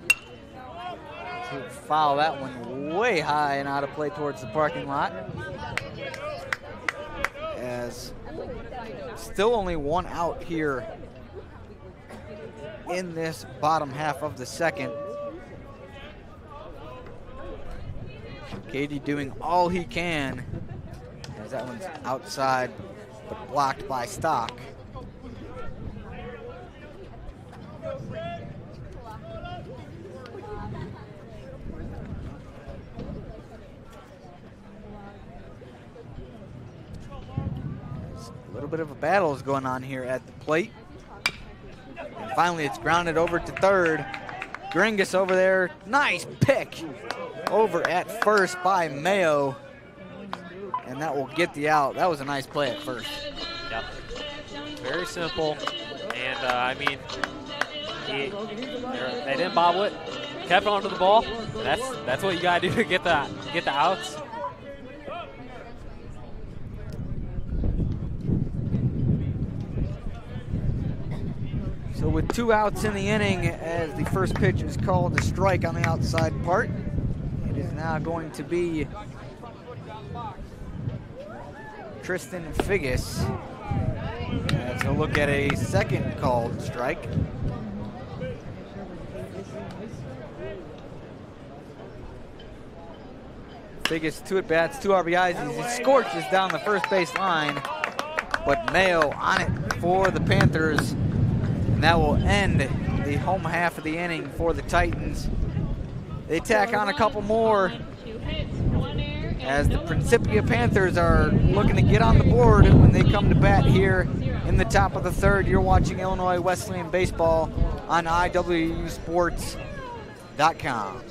To foul that one way high and out of play towards the parking lot. As still only one out here in this bottom half of the second. Katie doing all he can as that one's outside but blocked by Stock. A little bit of a battle is going on here at the plate. And finally it's grounded over to third. Gringus over there, nice pick over at first by Mayo. And that will get the out. That was a nice play at first. Yep. Very simple. And I mean, they didn't bobble it. Kept onto the ball. That's what you gotta do to get the outs. So with 2 outs in the inning, as the first pitch is called a strike on the outside part, it is now going to be Tristan Figgis as he'll look at a second called strike. Figgis 2 at-bats, 2 RBIs as he scorches down the first base line, but Mayo on it for the Panthers. And that will end the home half of the inning for the Titans. They tack on a couple more as the Principia Panthers are looking to get on the board when they come to bat here in the top of the third. You're watching Illinois Wesleyan Baseball on IWUsports.com.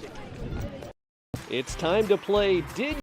It's time to play Did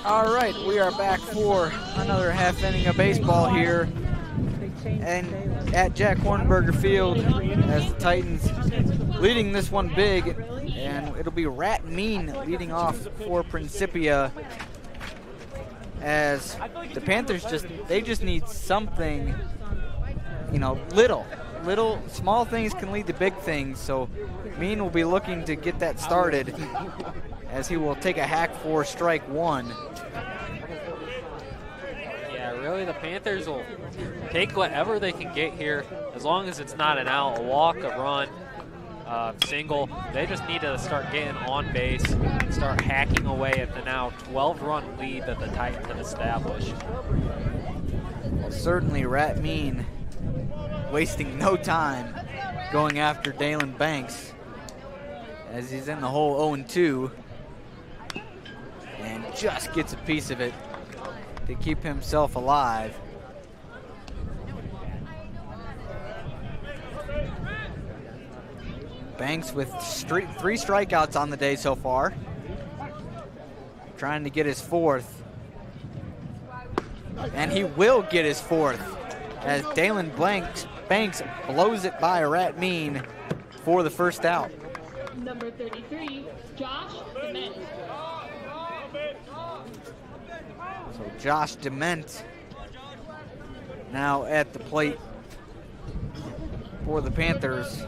All right, we are back for another half inning of baseball here, and at Jack Hornberger Field, as the Titans leading this one big, and it'll be Rat Mean leading off for Principia, as the Panthers just need something, little small things can lead to big things. So Mean will be looking to get that started, as he will take a hack for strike one. Yeah, really, the Panthers will take whatever they can get here, as long as it's not an out, a walk, a run, single. They just need to start getting on base, start hacking away at the now 12-run lead that the Titans have established. Well, certainly Rat Mean wasting no time going after Dalen Banks, as he's in the hole 0-2, and just gets a piece of it to keep himself alive. Banks with 3 strikeouts on the day so far, trying to get his 4th, and he will get his 4th, as Dalen Banks blows it by Rat Mean for the first out. Number 33, Josh Dement. So Josh Dement now at the plate for the Panthers.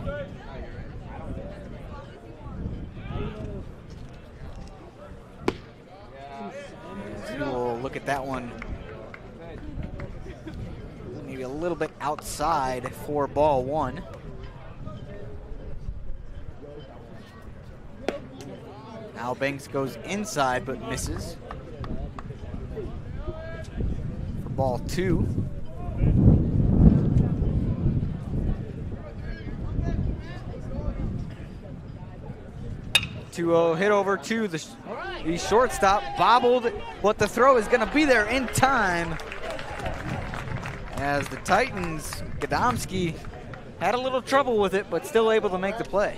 He will look at that one maybe a little bit outside for ball one. Now Banks goes inside but misses for ball two. Hit over to the shortstop, bobbled, but the throw is going to be there in time, as the Titans, Gadomski, had a little trouble with it, but still able to make the play.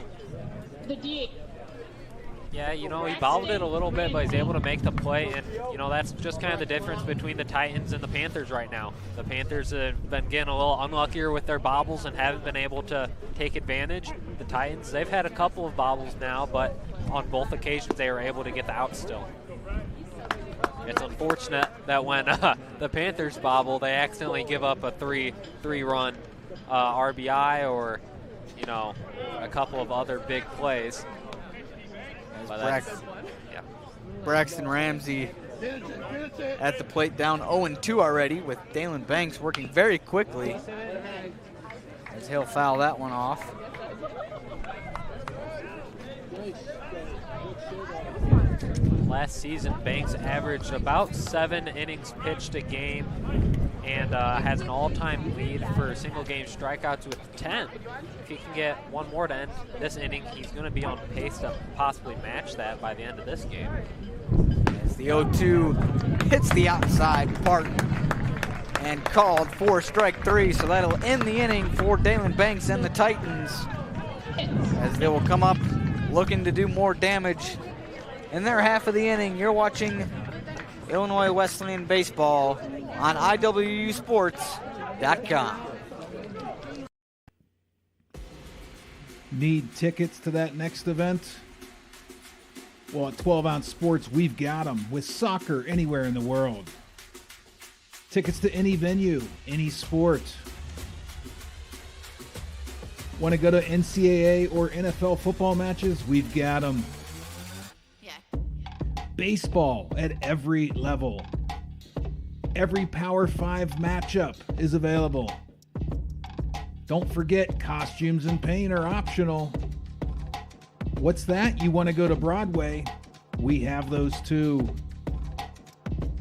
Yeah, he bobbled it a little bit, but he's able to make the play, and, that's just kind of the difference between the Titans and the Panthers right now. The Panthers have been getting a little unluckier with their bobbles and haven't been able to take advantage. The Titans, they've had a couple of bobbles now, but on both occasions they were able to get the out still. It's unfortunate that when the Panthers bobble, they accidentally give up a three-run RBI or, a couple of other big plays. Braxton Ramsey at the plate, down 0-2 already, with Dalen Banks working very quickly, as he'll foul that one off. Last season, Banks averaged about 7 innings pitched a game and has an all-time lead for single-game strikeouts with 10. If he can get one more to end this inning, he's going to be on pace to possibly match that by the end of this game. As the 0-2 hits the outside part and called for strike 3, so that'll end the inning for Dalen Banks and the Titans, as they will come up looking to do more damage in their half of the inning. You're watching Illinois Wesleyan baseball on IWUsports.com. Need tickets to that next event? Well, at 12 Ounce Sports, we've got them, with soccer anywhere in the world. Tickets to any venue, any sport. Want to go to NCAA or NFL football matches? We've got them. Baseball at every level. Every Power 5 matchup is available. Don't forget, costumes and paint are optional. What's that? You want to go to Broadway? We have those too.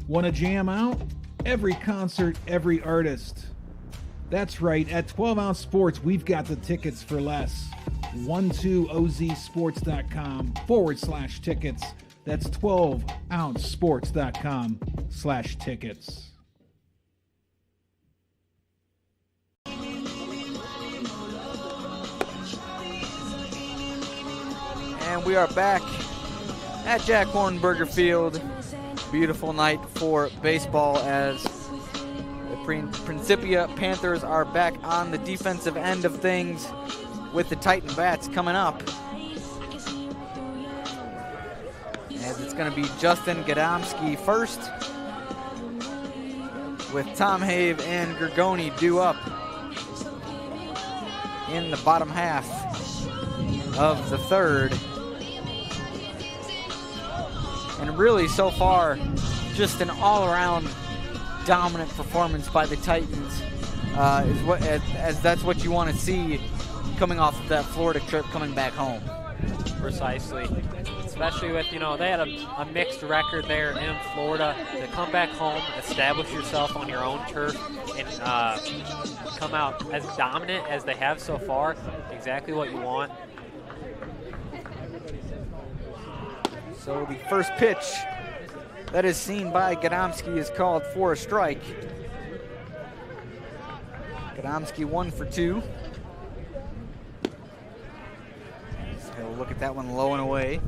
Want to jam out? Every concert, every artist. That's right, at 12 Ounce Sports, we've got the tickets for less. 12ozsports.com/tickets. That's 12ouncesports.com/tickets. And we are back at Jack Hornberger Field, Beautiful night for baseball as the Principia Panthers are back on the defensive end of things with the Titan Bats coming up. As it's going to be Justin Gadomski first, with Tom Have and Gergoni due up in the bottom half of the third. And really, so far, just an all-around dominant performance by the Titans, as that's what you want to see coming off of that Florida trip, coming back home. Precisely. Especially with, they had a mixed record there in Florida. To come back home, establish yourself on your own turf, and come out as dominant as they have so far, exactly what you want. So the first pitch that is seen by Gadomski is called for a strike. Gadomski 1 for 2. So he'll look at that one low and away.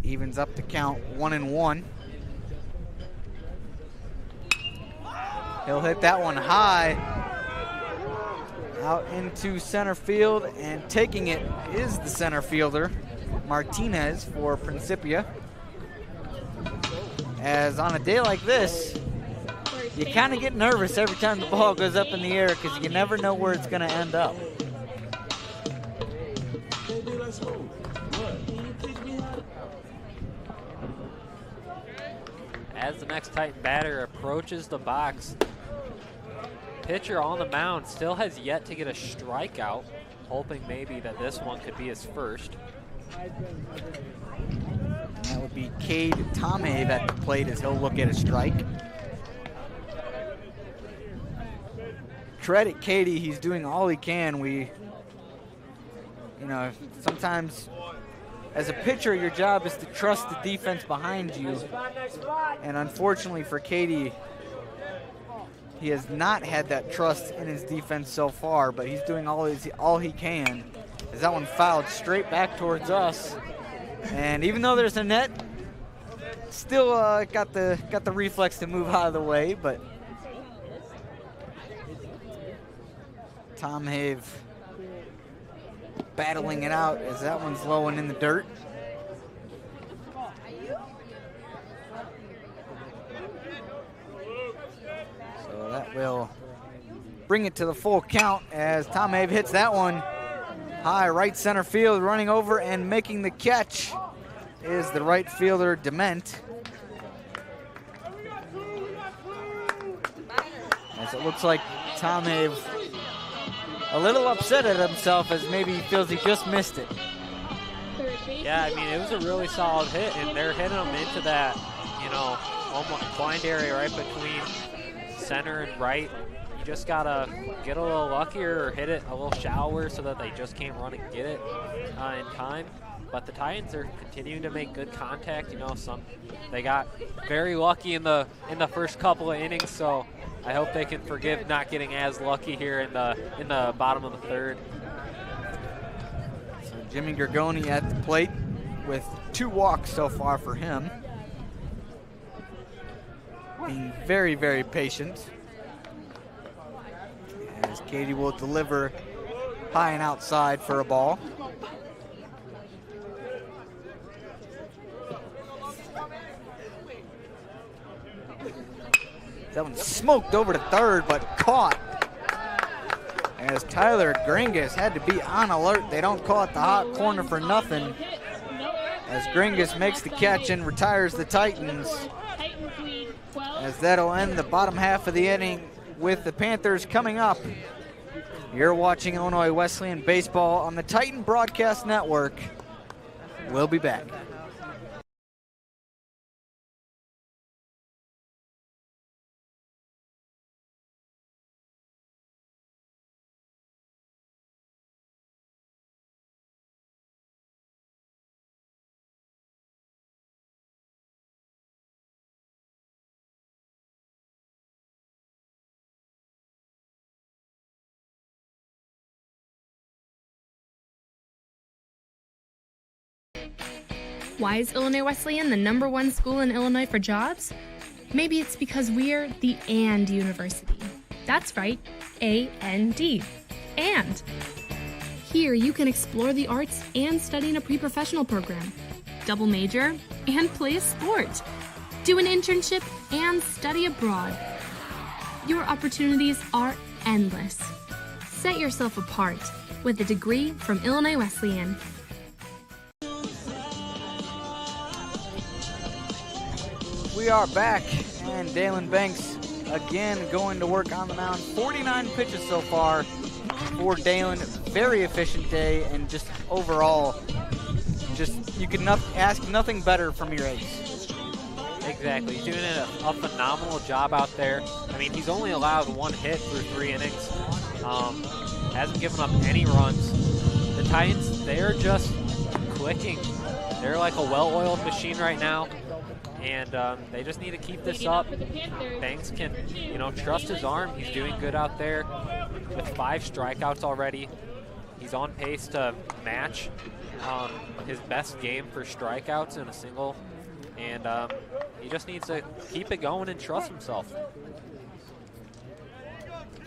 Evens up the count 1-1. He'll hit that one high out into center field, and taking it is the center fielder, Martinez, for Principia. As on a day like this, you kind of get nervous every time the ball goes up in the air because you never know where it's going to end up. As the next Titan batter approaches the box, pitcher on the mound still has yet to get a strikeout, hoping maybe that this one could be his first. And that would be Cade Tomave at the plate as he'll look at a strike. Credit Cady, he's doing all he can. Sometimes as a pitcher, your job is to trust the defense behind you. And unfortunately for Cady, he has not had that trust in his defense so far, but he's doing all he can. As that one fouled straight back towards us. And even though there's a net, still got the reflex to move out of the way, but Tom Have battling it out as that one's low and in the dirt. So that will bring it to the full count as Tom Have hits that one high right center field. Running over and making the catch is the right fielder, Dement. As it looks like Tom Have a little upset at himself, as maybe he feels he just missed it. Yeah, I mean, it was a really solid hit, and they're hitting him into that, almost blind area right between center and right. You just gotta get a little luckier or hit it a little shallower so that they just can't run and get it in time. But the Titans are continuing to make good contact. They got very lucky in the first couple of innings, so I hope they can forgive not getting as lucky here in the bottom of the third. So Jimmy Gergoni at the plate with 2 walks so far for him. Being very, very patient. As Cady will deliver high and outside for a ball. That one smoked over to third, but caught. As Tyler Gringas had to be on alert. They don't call it the hot corner for nothing. As Gringas makes the catch and retires the Titans. As that'll end the bottom half of the inning with the Panthers coming up. You're watching Illinois Wesleyan baseball on the Titan Broadcast Network. We'll be back. Why is Illinois Wesleyan the #1 school in Illinois for jobs? Maybe it's because we're the AND University. That's right, A-N-D. And here you can explore the arts and study in a pre-professional program, double major, and play a sport, do an internship, and study abroad. Your opportunities are endless. Set yourself apart with a degree from Illinois Wesleyan. We are back, and Dalen Banks again going to work on the mound. 49 pitches so far for Dalen. Very efficient day, and just overall, you could ask nothing better from your ace. Exactly. He's doing a phenomenal job out there. I mean, he's only allowed 1 hit through 3 innings. Hasn't given up any runs. The Titans, they're just clicking. They're like a well-oiled machine right now. And they just need to keep this up. Banks can, trust his arm. He's doing good out there with 5 strikeouts already. He's on pace to match his best game for strikeouts in a single. And he just needs to keep it going and trust himself.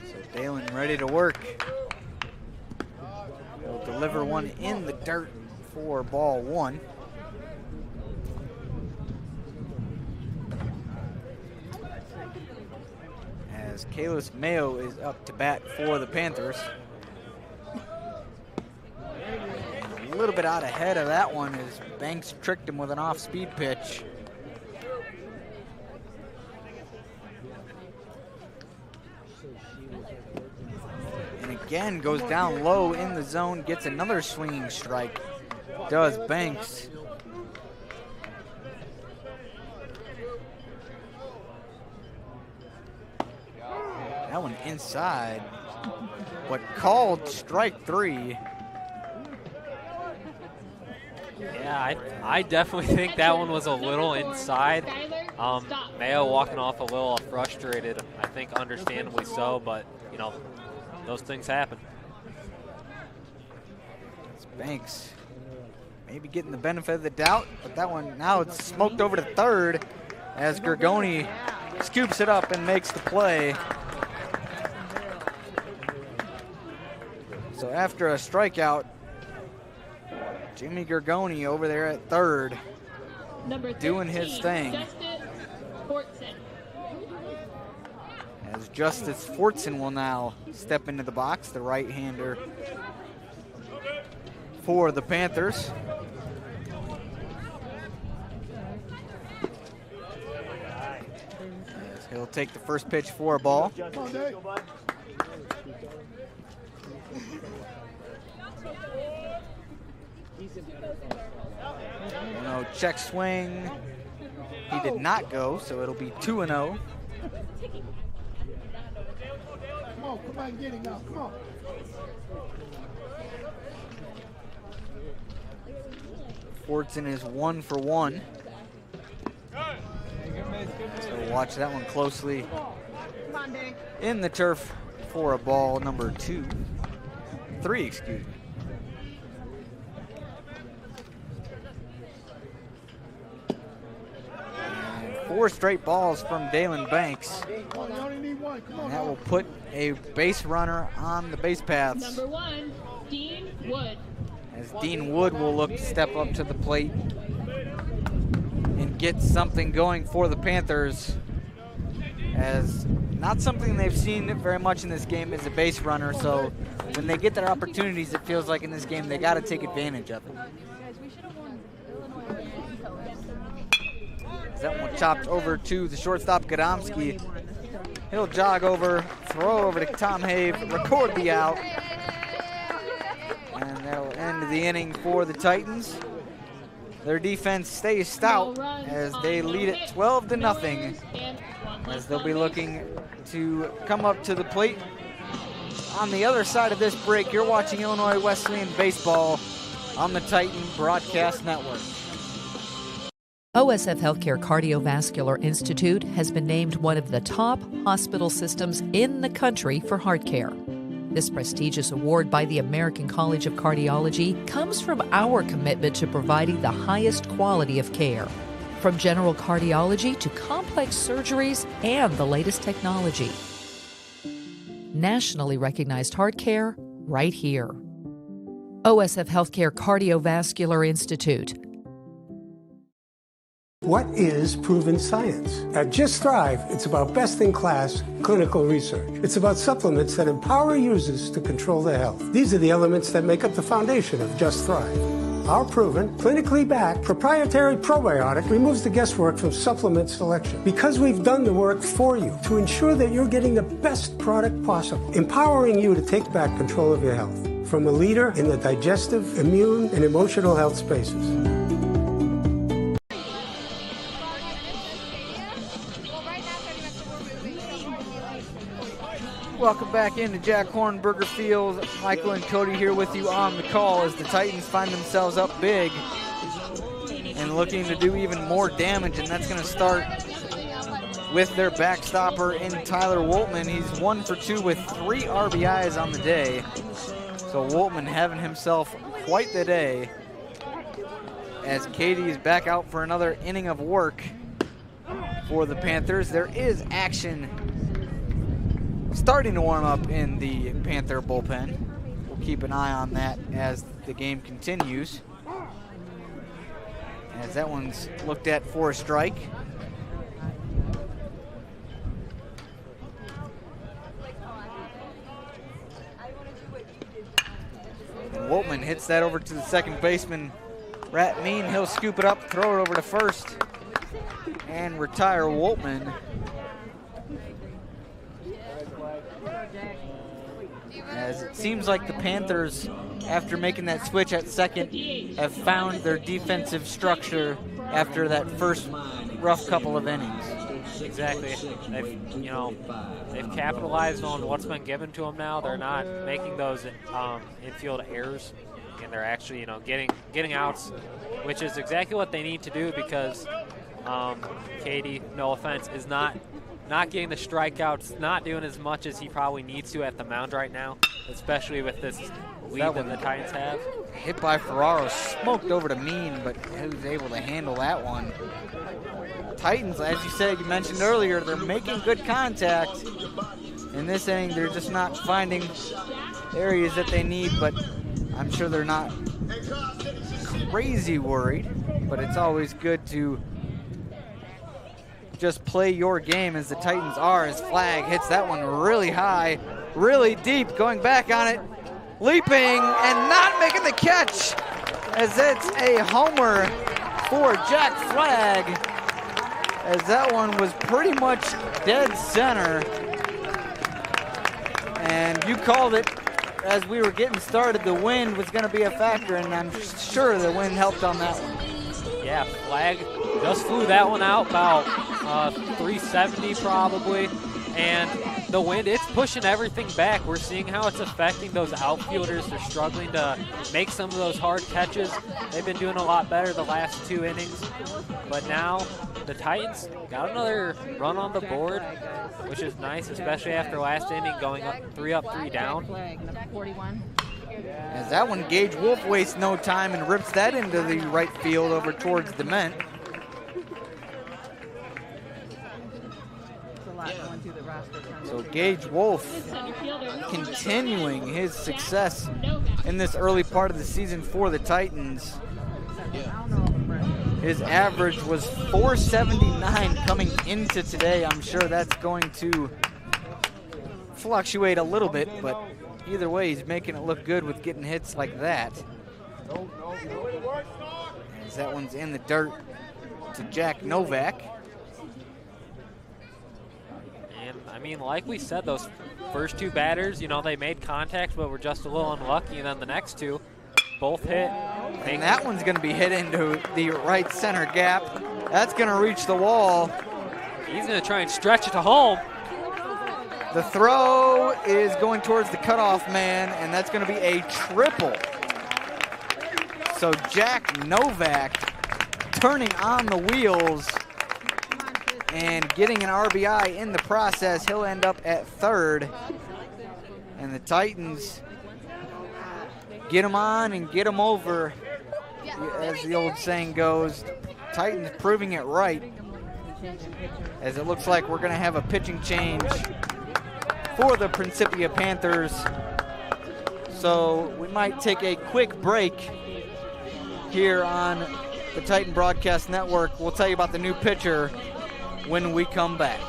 So Dalen ready to work. He'll deliver one in the dirt for ball 1. As Kalis Mayo is up to bat for the Panthers. And a little bit out ahead of that one as Banks tricked him with an off-speed pitch. And again goes down low in the zone, gets another swinging strike. Does Banks. That one inside, but called strike 3. Yeah, I definitely think that one was a little inside. Mayo walking off a little frustrated, I think understandably so, but, those things happen. It's Banks maybe getting the benefit of the doubt, but that one now it's smoked over to third as Gergoni scoops it up and makes the play. So after a strikeout, Jimmy Gergoni over there at third, doing his thing. As Justice Fortson will now step into the box, the right-hander for the Panthers. As he'll take the first pitch for a ball. Check swing. He did not go, so it'll be 2-0. Come on, get it now, come on. Fortson is 1 for 1. So watch that one closely in the turf for a ball number 3, excuse me. And 4 straight balls from Dalen Banks. And that will put a base runner on the base paths. Number 1, Dean Wood. As Dean Wood will look to step up to the plate and get something going for the Panthers, as not something they've seen very much in this game is a base runner, so when they get their opportunities, it feels like in this game they got to take advantage of it. As that one chopped over to the shortstop, Gadomski. He'll jog over, throw over to Tom Have, record the out. And that'll end the inning for the Titans. Their defense stays stout as they lead it 12-0, as they'll be looking to come up to the plate. On the other side of this break, you're watching Illinois Wesleyan baseball on the Titan Broadcast Network. OSF Healthcare Cardiovascular Institute has been named one of the top hospital systems in the country for heart care. This prestigious award by the American College of Cardiology comes from our commitment to providing the highest quality of care. From general cardiology to complex surgeries and the latest technology. Nationally recognized heart care right here. OSF Healthcare Cardiovascular Institute. What is proven science? At Just Thrive, it's about best-in-class clinical research. It's about supplements that empower users to control their health. These are the elements that make up the foundation of Just Thrive. Our proven, clinically backed, proprietary probiotic removes the guesswork from supplement selection because we've done the work for you to ensure that you're getting the best product possible, empowering you to take back control of your health from a leader in the digestive, immune, and emotional health spaces. Welcome back into Jack Hornberger Field. Michael and Cody here with you on the call as the Titans find themselves up big and looking to do even more damage, and that's going to start with their backstopper in Tyler Woltman. He's 1 for 2 with 3 RBIs on the day. So Woltman having himself quite the day as Katie is back out for another inning of work for the Panthers. There is action starting to warm up in the Panther bullpen. We'll keep an eye on that as the game continues. As that one's looked at for a strike. And Woltman hits that over to the second baseman, Rat Mean. He'll scoop it up, throw it over to first, and retire Woltman. As it seems like the Panthers, after making that switch at second, have found their defensive structure after that first rough couple of innings. Exactly. They've capitalized on what's been given to them now. They're not making those infield errors, and they're actually, getting outs, which is exactly what they need to do because Katie, no offense, is not getting the strikeouts, not doing as much as he probably needs to at the mound right now, especially with this lead that the Titans have. Hit by Ferraro, smoked over to Mean, but he was able to handle that one. Titans, as you said, you mentioned earlier, they're making good contact. In this inning, they're just not finding areas that they need, but I'm sure they're not crazy worried, but it's always good to just play your game as the Titans are, as Flag hits that one really high, really deep, going back on it, leaping and not making the catch, as it's a homer for Jack Flag, as that one was pretty much dead center. And you called it as we were getting started. The wind was going to be a factor, and I'm sure the wind helped on that one. Yeah, Flag just flew that one out about 370 probably, and the wind, it's pushing everything back. We're seeing how it's affecting those outfielders. They're struggling to make some of those hard catches. They've been doing a lot better the last 2 innings, but now the Titans got another run on the board, which is nice, especially after last inning going up 3 down. As that one, Gage Wolf wastes no time and rips that into the right field over towards Dement. So Gage Wolf continuing his success in this early part of the season for the Titans. His average was .479 coming into today. I'm sure that's going to fluctuate a little bit, but either way, he's making it look good with getting hits like that. As that one's in the dirt to Jack Novak. And, I mean, like we said, those first 2 batters, they made contact, but were just a little unlucky. And then the next 2 both hit. And that one's going to be hit into the right center gap. That's going to reach the wall. He's going to try and stretch it to home. The throw is going towards the cutoff man, and that's going to be a triple. So Jack Novak turning on the wheels and getting an RBI in the process. He'll end up at third. And And the Titans get them on and get them over, as the old saying goes. Titans proving it right, as it looks like we're going to have a pitching change for the Principia Panthers. So we might take a quick break here on the Titan Broadcast Network. We'll tell you about the new pitcher when we come back.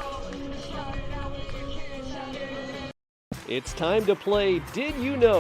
It's time to play Did You Know?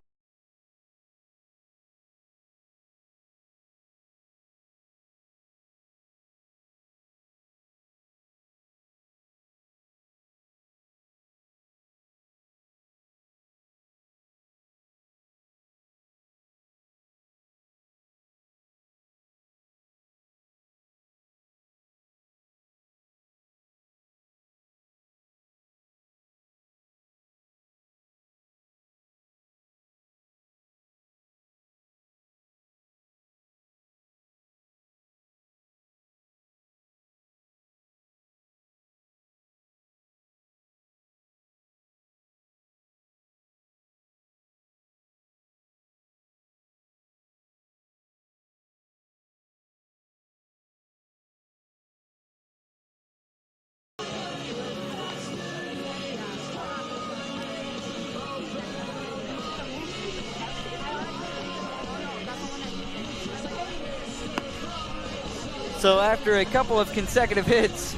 So after a couple of consecutive hits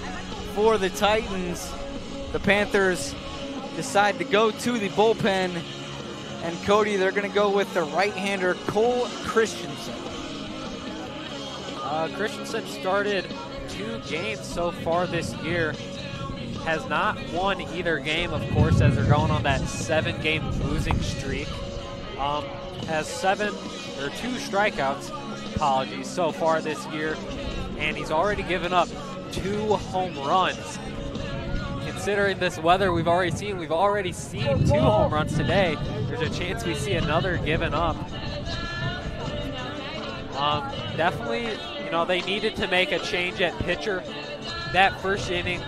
for the Titans, the Panthers decide to go to the bullpen. And Cody, they're going to go with the right-hander Cole Christensen. Christensen started 2 games so far this year. Has not won either game, of course, as they're going on that 7-game losing streak. Has 2 strikeouts, so far this year. And he's already given up 2 home runs. Considering this weather we've already seen 2 home runs today. There's a chance we see another given up. Definitely, they needed to make a change at pitcher. That first inning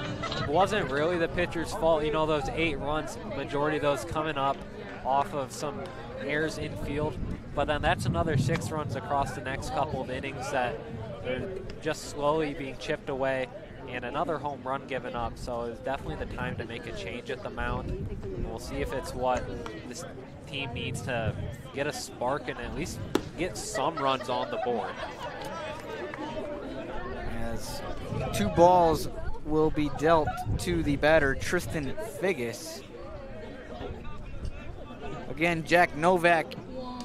wasn't really the pitcher's fault. Those 8 runs, majority of those coming up off of some errors in field. But then that's another 6 runs across the next couple of innings that they're just slowly being chipped away, and another home run given up. So it's definitely the time to make a change at the mound. We'll see if it's what this team needs to get a spark and at least get some runs on the board. As 2 balls will be dealt to the batter, Tristan Figgis. Again, Jack Novak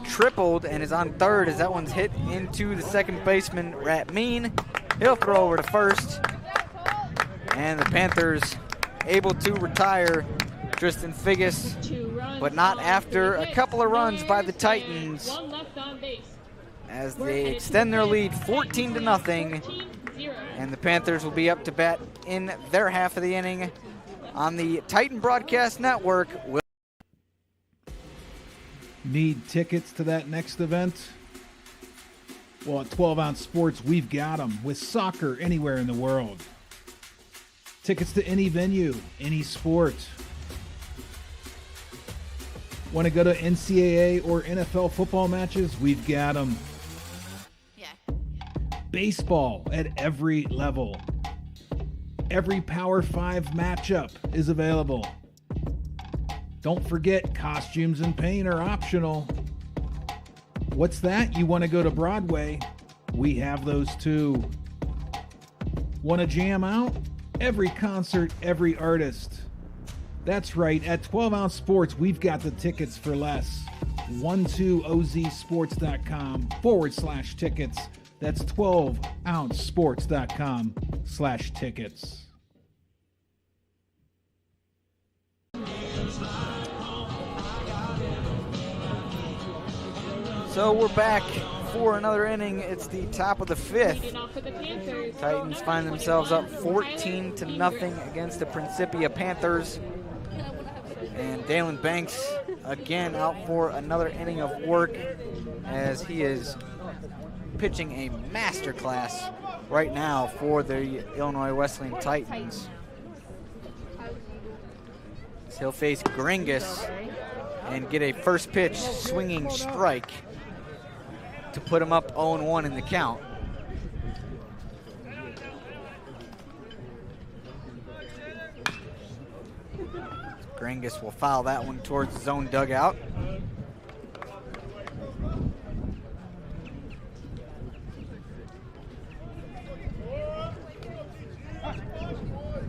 tripled and is on third as that one's hit into the second baseman, Ratmean. He'll throw over to first. And the Panthers able to retire Tristan Figgis, but not after a couple of runs by the Titans as they extend their lead 14-0. And the Panthers will be up to bat in their half of the inning on the Titan Broadcast Network. Need tickets to that next event? Well, at 12 Ounce Sports, we've got them with soccer anywhere in the world. Tickets to any venue, any sport. Want to go to NCAA or NFL football matches? We've got them. Yeah. Baseball at every level. Every Power 5 matchup is available. Don't forget, costumes and paint are optional. What's that? You want to go to Broadway? We have those too. Want to jam out? Every concert, every artist. That's right, at 12 Ounce Sports, we've got the tickets for less. 12ozsports.com/tickets. That's 12ouncesports.com/tickets. So we're back for another inning. It's the top of the 5th. Titans find themselves up 14-0 against the Principia Panthers. And Dalen Banks again out for another inning of work as he is pitching a masterclass right now for the Illinois Wesleyan Titans. So he'll face Gringus and get a first pitch swinging strike to put him up 0-1 in the count. Gringus will foul that one towards his own dugout.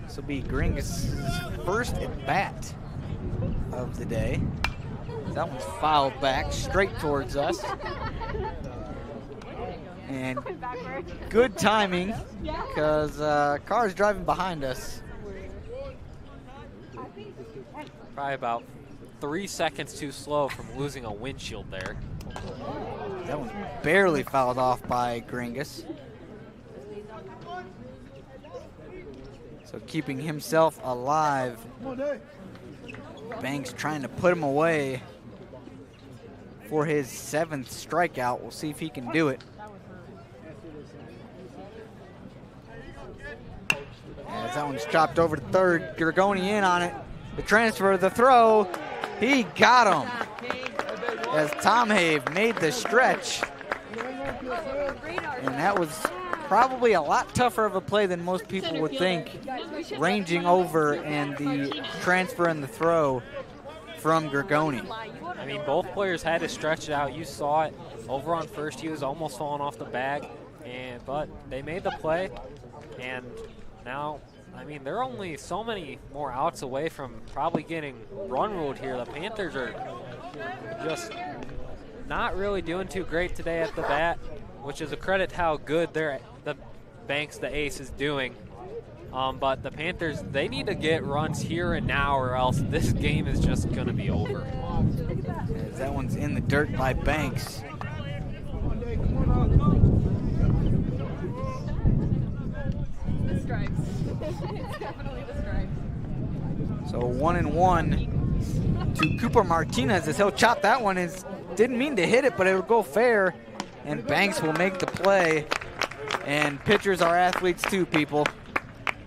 This will be Gringus' first at bat of the day. That one's fouled back straight towards us. And good timing because car's driving behind us. Probably about 3 seconds too slow from losing a windshield there. That one barely fouled off by Gringus. So keeping himself alive. Banks trying to put him away for his 7th strikeout. We'll see if he can do it. As that one's chopped over to third, Gergoni in on it. The transfer, the throw, he got him. As Tom Have made the stretch. And that was probably a lot tougher of a play than most people would think. Ranging over and the transfer and the throw from Gergoni. I mean, both players had to stretch it out. You saw it over on first. He was almost falling off the bag, but they made the play. And now, I mean, they're only so many more outs away from probably getting run ruled here. The Panthers are just not really doing too great today at the bat, which is a credit to how good the Banks, the ace, is doing. But the Panthers, they need to get runs here and now, or else this game is just going to be over. As that one's in the dirt by Banks. The stripes. It's definitely the stripes. So 1-1 to Cooper Martinez as he'll chop that one. Didn't mean to hit it, but it'll go fair. And Banks will make the play. And pitchers are athletes too, people.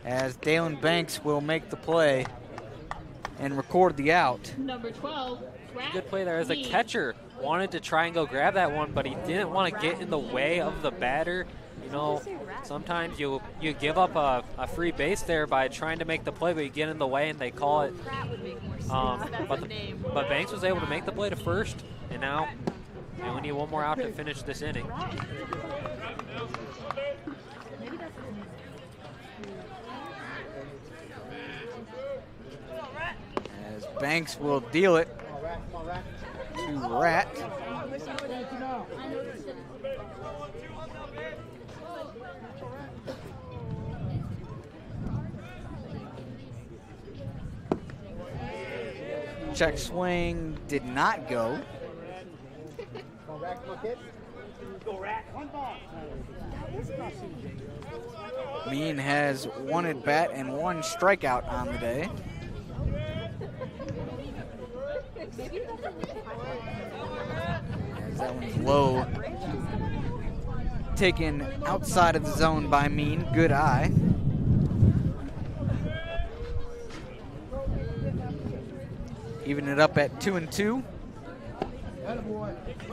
As Dalen Banks will make the play and record the out. Number 12, good play there as a catcher. Wanted to try and go grab that one, but he didn't want to get in the way of the batter. You know, sometimes you give up a free base there by trying to make the play, but you get in the way and they call it. But Banks was able to make the play to first, and now we need one more out to finish this inning. As Banks will deal it to Rat. Check swing did not go. Mean has 1 at bat and 1 strikeout on the day. As that one's low. Taken outside of the zone by Mean. Good eye. Even it up at 2-2.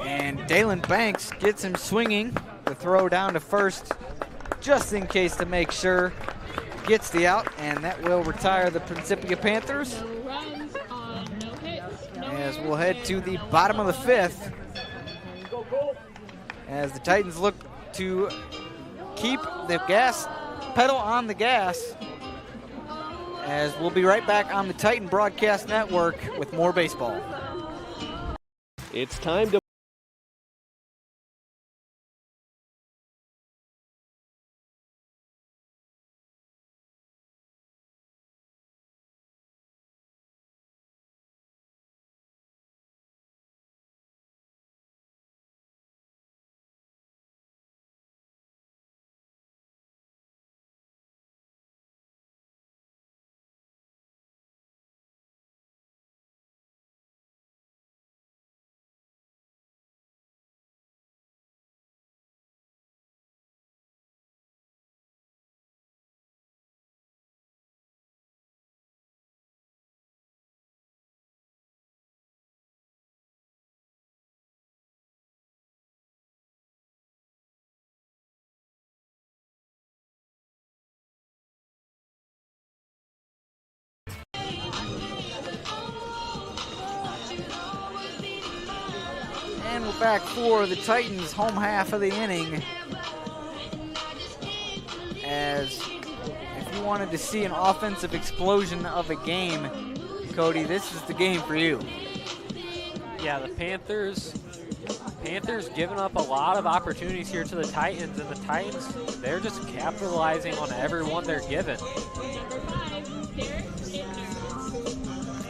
And Dalen Banks gets him swinging. The throw down to first, just in case to make sure. Gets the out, and that will retire the Principia Panthers. As we'll head to the bottom of the 5th. As the Titans look to keep the gas pedal on the gas. As we'll be right back on the Titan Broadcast Network with more baseball. It's time to we're back for the Titans' home half of the inning. As if you wanted to see an offensive explosion of a game, Cody, this is the game for you. Yeah, the Panthers giving up a lot of opportunities here to the Titans, and the Titans, they're just capitalizing on everyone they're given.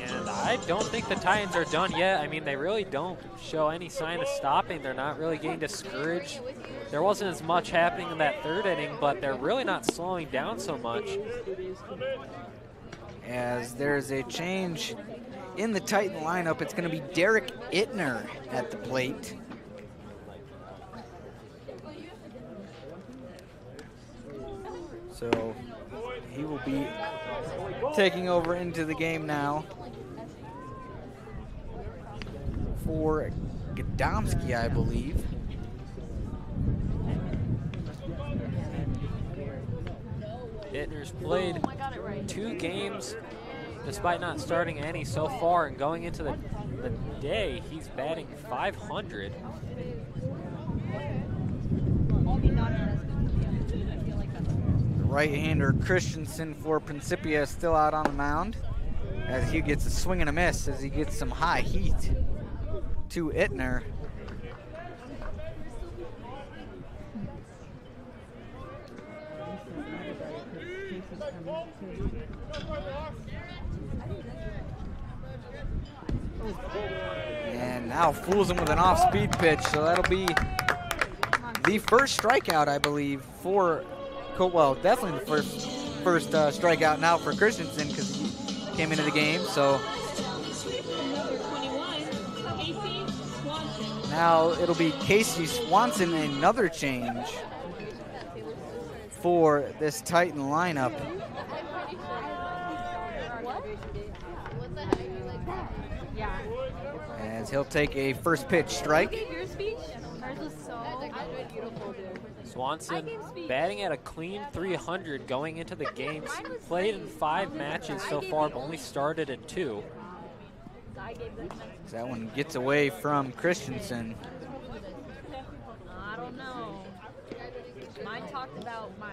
And I don't think the Titans are done yet. I mean, they really don't show any sign of stopping. They're not really getting discouraged. There wasn't as much happening in that third inning, but they're really not slowing down so much. As there's a change in the Titan lineup, it's going to be Derek Ittner at the plate. So he will be taking over into the game now for Gadomski, I believe. Ittner's played 2 games despite not starting any so far, and going into the day, he's batting .500. Right-hander Christensen for Principia is still out on the mound as he gets a swing and a miss as he gets some high heat to Ittner. And now fools him with an off-speed pitch, so that'll be the first strikeout, I believe, for, well, definitely the first strikeout now for Christensen because he came into the game. So now it'll be Casey Swanson, another change for this Titan lineup. As he'll take a first pitch strike. Swanson batting at a clean .300 going into the game. Played in 5 matches so far, but only started in 2. That one gets away from Christensen. I don't know. Mine talked about my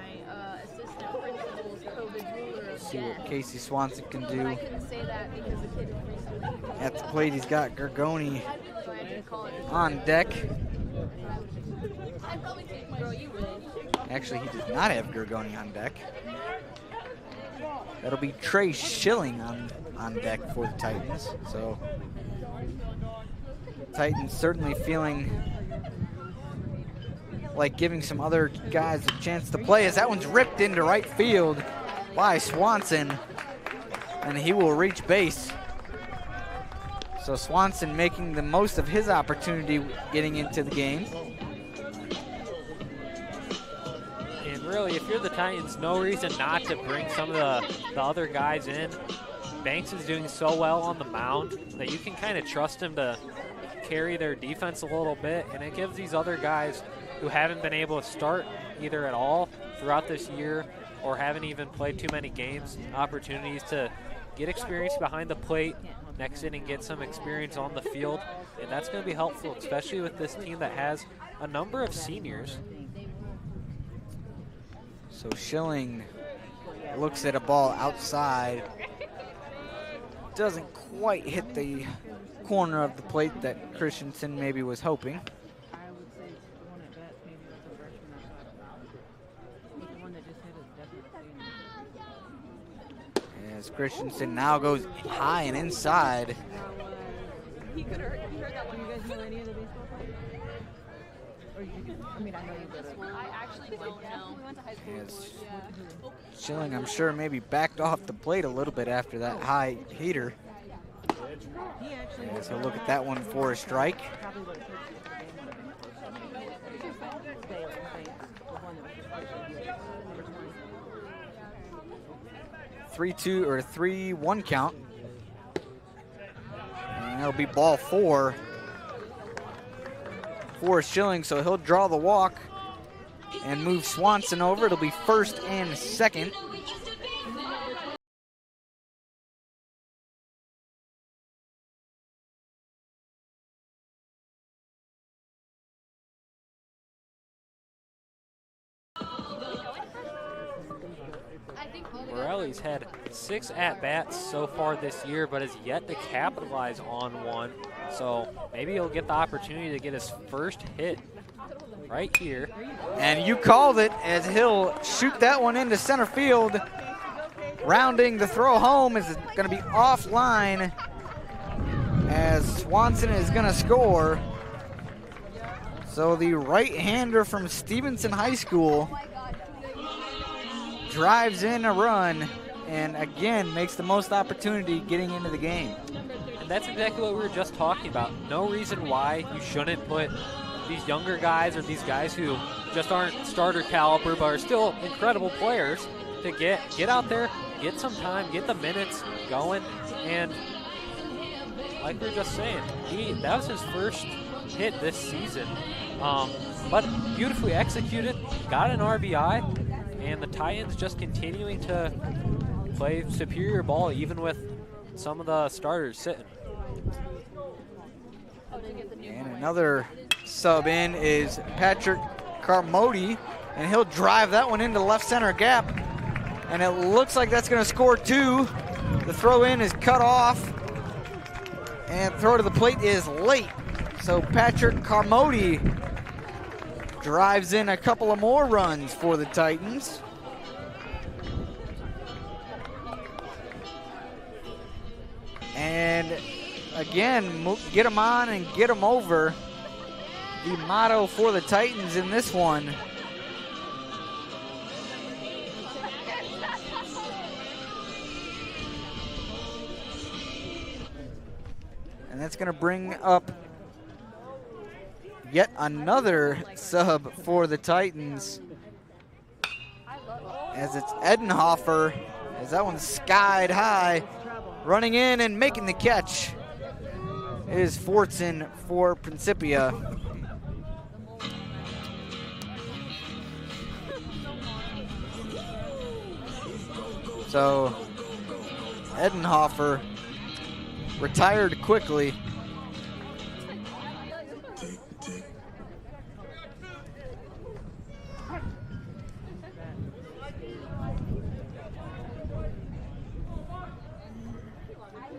assistant principal's COVID ruler of See what death. Casey Swanson can But do. I couldn't say that because the kid is recently. At the plate, he's got Gergoni So I had to call it. on deck. I probably can't. Girl, you would. Actually, he does not have Gergoni on deck. That'll be Trey Schilling on deck for the Titans. So Titans certainly feeling like giving some other guys a chance to play as that one's ripped into right field by Swanson, and he will reach base. So Swanson making the most of his opportunity getting into the game. And really, if you're the Titans, no reason not to bring some of the other guys in. Banks is doing so well on the mound that you can kind of trust him to carry their defense a little bit, and it gives these other guys who haven't been able to start either at all throughout this year or haven't even played too many games opportunities to get experience behind the plate, next inning get some experience on the field, and that's going to be helpful, especially with this team that has a number of seniors. So Schilling looks at a ball outside. Doesn't quite hit the corner of the plate that Christensen maybe was hoping. As Christensen now goes high and inside. He heard that one. You guys know any of the baseball players? Or I mean, I know you better. I actually don't know. We went to high school. As Schilling, I'm sure, maybe backed off the plate a little bit after that high heater. As he'll look at that one for a strike. Three-two or 3-1 count. And that'll be ball 4 for Schilling, so he'll draw the walk and move Swanson over. It'll be first and second. Borelli's had 6 at-bats so far this year, but has yet to capitalize on one. So maybe he'll get the opportunity to get his first hit right here. And you called it, as he'll shoot that one into center field. Rounding the throw home is going to be offline, as Swanson is going to score. So the right-hander from Stevenson High School drives in a run and again makes the most opportunity getting into the game. And that's exactly what we were just talking about. No reason why you shouldn't put these younger guys or these guys who just aren't starter caliber but are still incredible players to get out there, get some time, get the minutes going. And like we were just saying, that was his first hit this season. But beautifully executed, got an RBI, and the Titans just continuing to play superior ball even with some of the starters sitting. And another sub in is Patrick Carmody, and he'll drive that one into the left center gap, and it looks like that's going to score 2. The throw in is cut off, and throw to the plate is late. So Patrick Carmody drives in a couple of more runs for the Titans. And again, get them on and get them over. The motto for the Titans in this one. And that's going to bring up yet another sub for the Titans, as it's Edenhofer, as that one's skied high, running in and making the catch is Fortson for Principia. So Edenhofer retired quickly.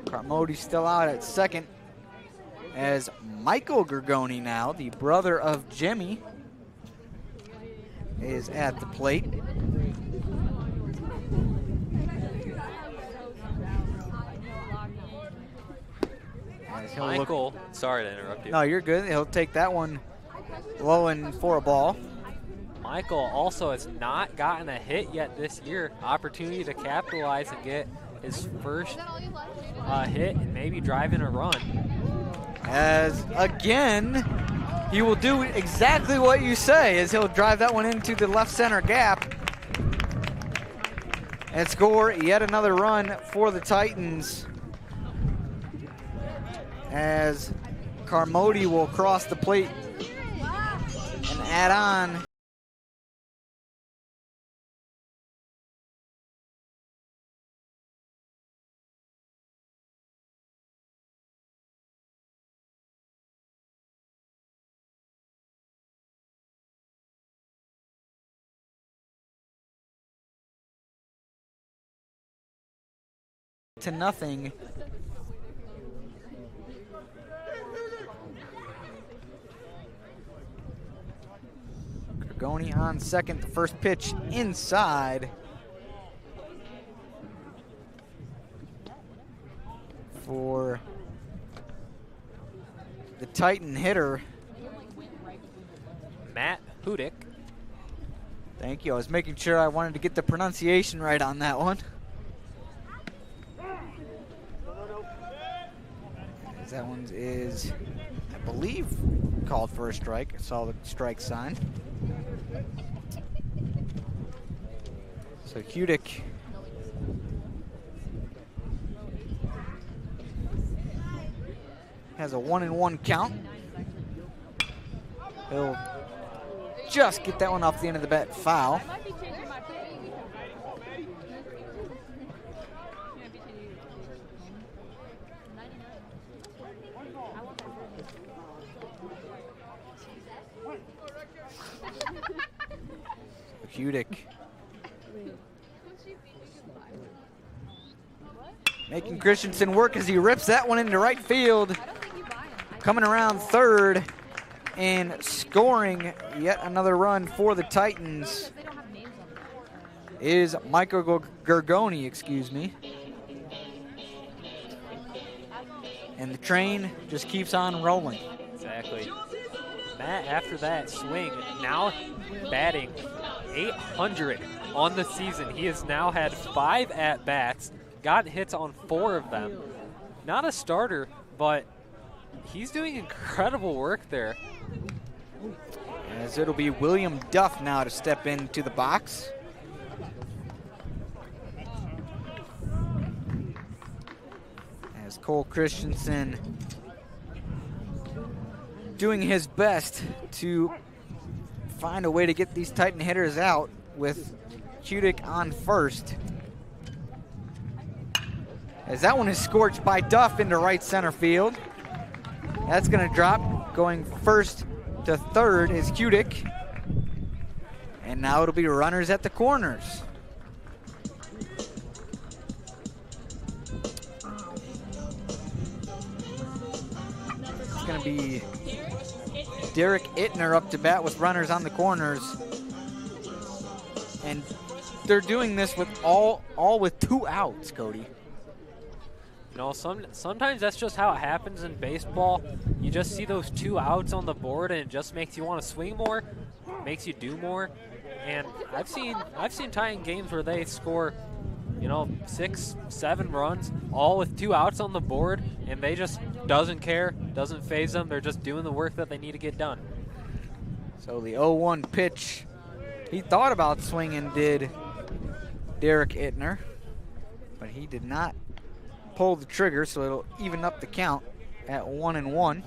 Carmody's still out at second, as Michael Gergoni now, the brother of Jimmy, is at the plate. Michael, sorry to interrupt you. No, you're good. He'll take that one low and for a ball. Michael also has not gotten a hit yet this year. Opportunity to capitalize and get his first hit and maybe drive in a run. As again, he will do exactly what you say, as he'll drive that one into the left center gap and score yet another run for the Titans, as Carmody will cross the plate and add on. To nothing. Gergoni on second, the first pitch inside for the Titan hitter, Matt Hudick. Thank you. I was making sure I wanted to get the pronunciation right on that one. That one is, I believe, called for a strike. I saw the strike sign. So Hudick has a 1-1 count. He'll just get that one off the end of the bat, foul. Hudick making Christensen work as he rips that one into right field. Coming around third and scoring yet another run for the Titans is Michael Gergoni, excuse me. And the train just keeps on rolling. Exactly. Matt, after that swing, now batting .800 on the season. He has now had 5 at-bats, got hits on 4 of them. Not a starter, but he's doing incredible work there. As it'll be William Duff now to step into the box. As Cole Christensen doing his best to find a way to get these Titan hitters out with Kudik on first. As that one is scorched by Duff into right center field. That's gonna drop. Going first to third is Kudik. And now it'll be runners at the corners. It's gonna be Derek Ittner up to bat with runners on the corners. And they're doing this with all with 2 outs, Cody. You know, sometimes that's just how it happens in baseball. You just see those 2 outs on the board and it just makes you want to swing more, makes you do more. And I've seen Titan games where they score, you know, 6, 7 runs, all with 2 outs on the board, and they just doesn't care, doesn't faze them. They're just doing the work that they need to get done. So the 0-1 pitch, he thought about swinging, did Derek Ittner, but he did not pull the trigger, so it'll even up the count at 1-1.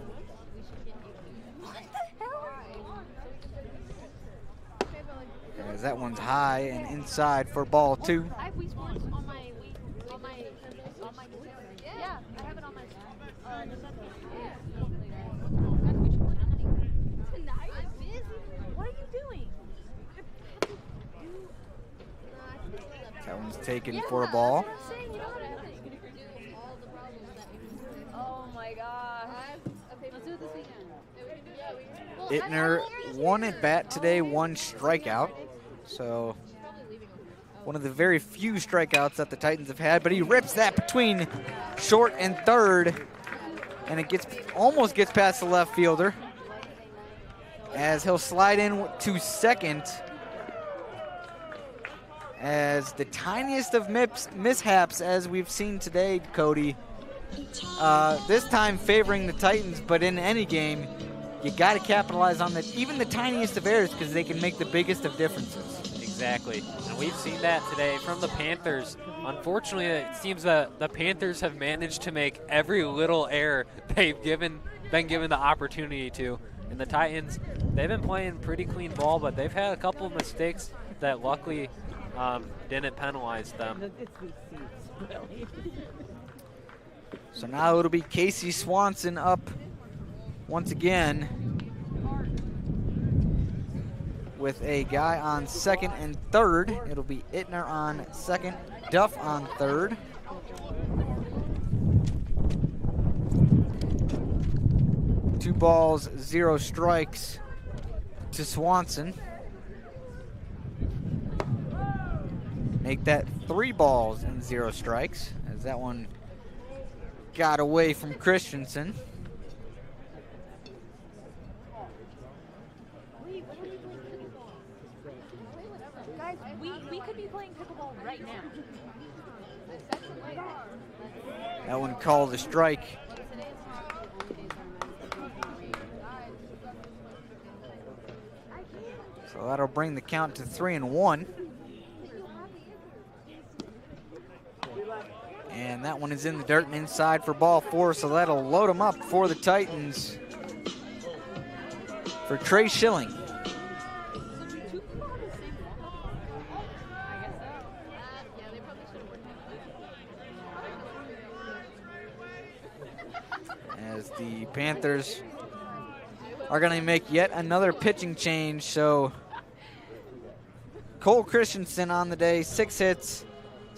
As that one's high and inside for ball 2. That one's taken for a ball. Oh my gosh. Let's do it this weekend. Ittner, 1 at bat today, 1 strikeout. So one of the very few strikeouts that the Titans have had, but he rips that between short and third, and it almost gets past the left fielder as he'll slide in to second. As the tiniest of mishaps as we've seen today, Cody, this time favoring the Titans, but in any game, you got to capitalize on even the tiniest of errors because they can make the biggest of differences. Exactly, and we've seen that today from the Panthers. Unfortunately, it seems that the Panthers have managed to make every little error they've been given the opportunity to. And the Titans, they've been playing pretty clean ball, but they've had a couple of mistakes that luckily didn't penalize them. So now it'll be Casey Swanson up once again with a guy on second and third. It'll be Ittner on second, Duff on third. Two balls, 0 strikes to Swanson. Make that 3 balls and 0 strikes as that one got away from Christensen. Guys, we could be playing pickleball right now. That one called a strike. So that'll bring the count to 3-1. And that one is in the dirt and inside for ball 4, so that'll load them up for the Titans for Trey Schilling. As the Panthers are going to make yet another pitching change, so Cole Christensen on the day, 6 hits,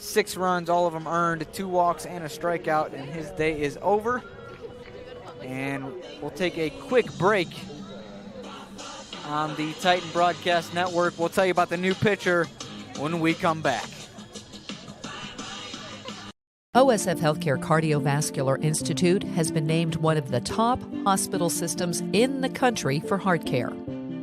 6 runs, all of them earned, 2 walks and a strikeout, and his day is over. And we'll take a quick break on the Titan Broadcast Network. We'll tell you about the new pitcher when we come back. OSF Healthcare Cardiovascular Institute has been named one of the top hospital systems in the country for heart care.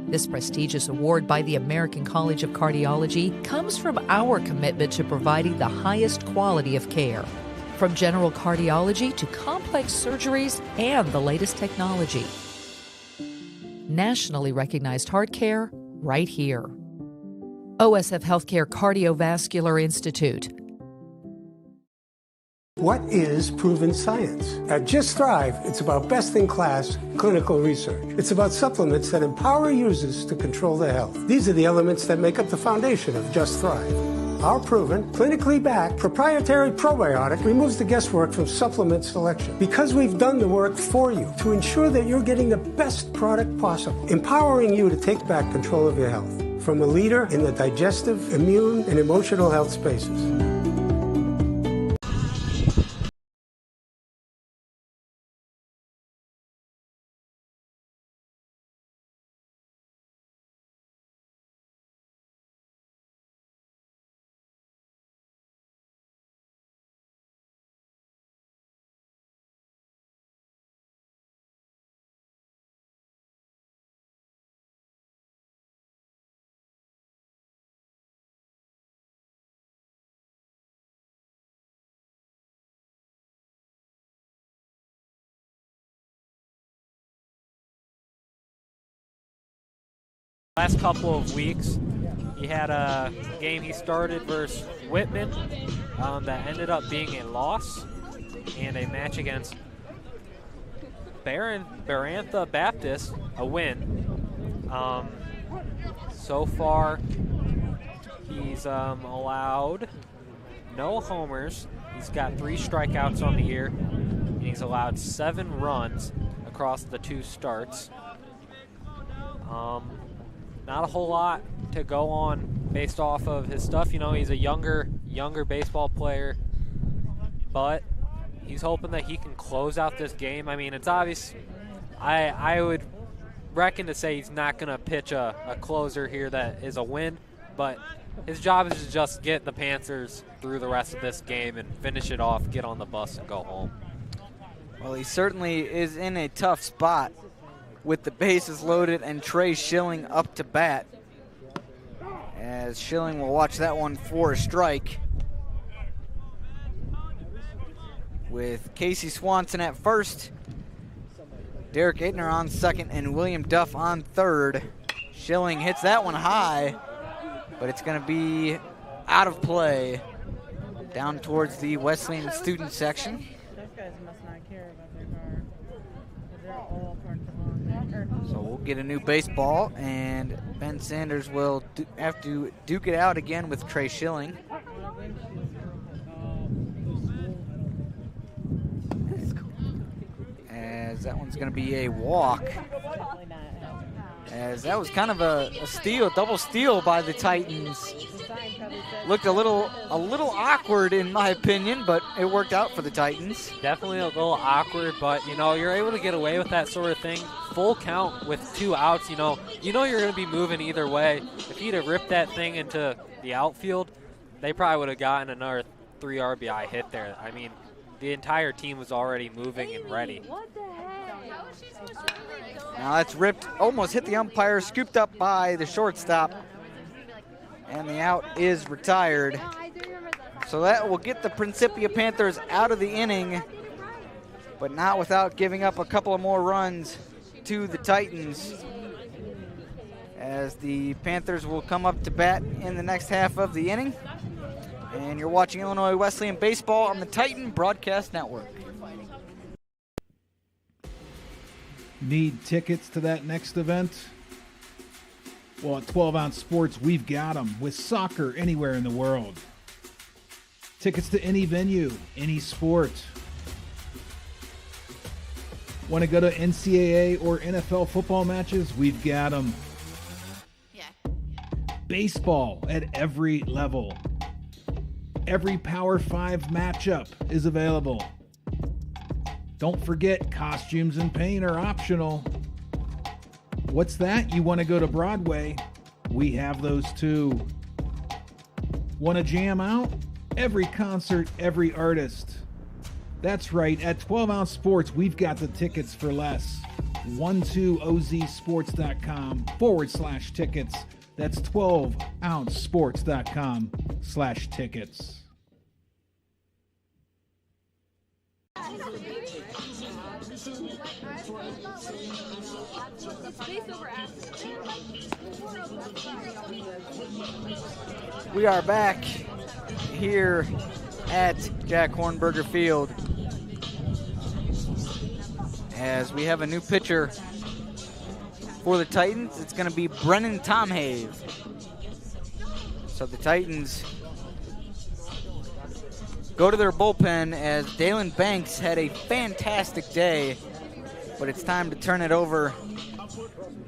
This prestigious award by the American College of Cardiology comes from our commitment to providing the highest quality of care, from general cardiology to complex surgeries and the latest technology. Nationally recognized heart care right here. OSF Healthcare Cardiovascular Institute. What is proven science? At Just Thrive, it's about best-in-class clinical research. It's about supplements that empower users to control their health. These are the elements that make up the foundation of Just Thrive. Our proven, clinically backed, proprietary probiotic removes the guesswork from supplement selection. Because we've done the work for you to ensure that you're getting the best product possible, empowering you to take back control of your health. From a leader in the digestive, immune, and emotional health spaces. Last couple of weeks, he had a game he started versus Whitman that ended up being a loss, and a match against Barantha Baptist, a win. So far, he's allowed no homers. He's got 3 strikeouts on the year, and he's allowed 7 runs across the 2 starts. Not a whole lot to go on based off of his stuff. You know, he's a younger baseball player, but he's hoping that he can close out this game. I mean, it's obvious. I would reckon to say he's not going to pitch a closer here that is a win, but his job is to just get the Panthers through the rest of this game and finish it off, get on the bus, and go home. Well, he certainly is in a tough spot with the bases loaded and Trey Schilling up to bat. As Schilling will watch that one for a strike. With Casey Swanson at first, Derek Aitner on second, and William Duff on third. Schilling hits that one high, but it's going to be out of play down towards the Wesleyan student section. Those guys must not care about their car. They're all parked along. So we'll get a new baseball, and Ben Sanders will have to duke it out again with Trey Schilling. As that one's going to be a walk. As that was kind of a steal, double steal by the Titans. Looked a little awkward in my opinion, but it worked out for the Titans. Definitely a little awkward, but you know, you're able to get away with that sort of thing. Full count with 2 outs, you know you're going to be moving either way. If he'd have ripped that thing into the outfield, they probably would have gotten another 3 RBI hit there. I mean, the entire team was already moving and ready. Now that's ripped, almost hit the umpire, scooped up by the shortstop, and the out is retired. So that will get the Principia Panthers out of the inning, but not without giving up a couple of more runs to the Titans, as the Panthers will come up to bat in the next half of the inning. And you're watching Illinois Wesleyan Baseball on the Titan Broadcast Network. Need tickets to that next event? Well, at 12 Ounce Sports, we've got them with soccer anywhere in the world. Tickets to any venue, any sport. Want to go to NCAA or NFL football matches? We've got them. Baseball at every level. Every Power 5 matchup is available. Don't forget, costumes and paint are optional. What's that? You want to go to Broadway? We have those too. Want to jam out? Every concert, every artist. That's right, at 12 Ounce Sports, we've got the tickets for less. 12ozsports.com/tickets. That's 12ouncesports.com/tickets. We are back here at Jack Hornberger Field as we have a new pitcher for the Titans. It's going to be Brennan Tomhave. So the Titans go to their bullpen as Dalen Banks had a fantastic day, but it's time to turn it over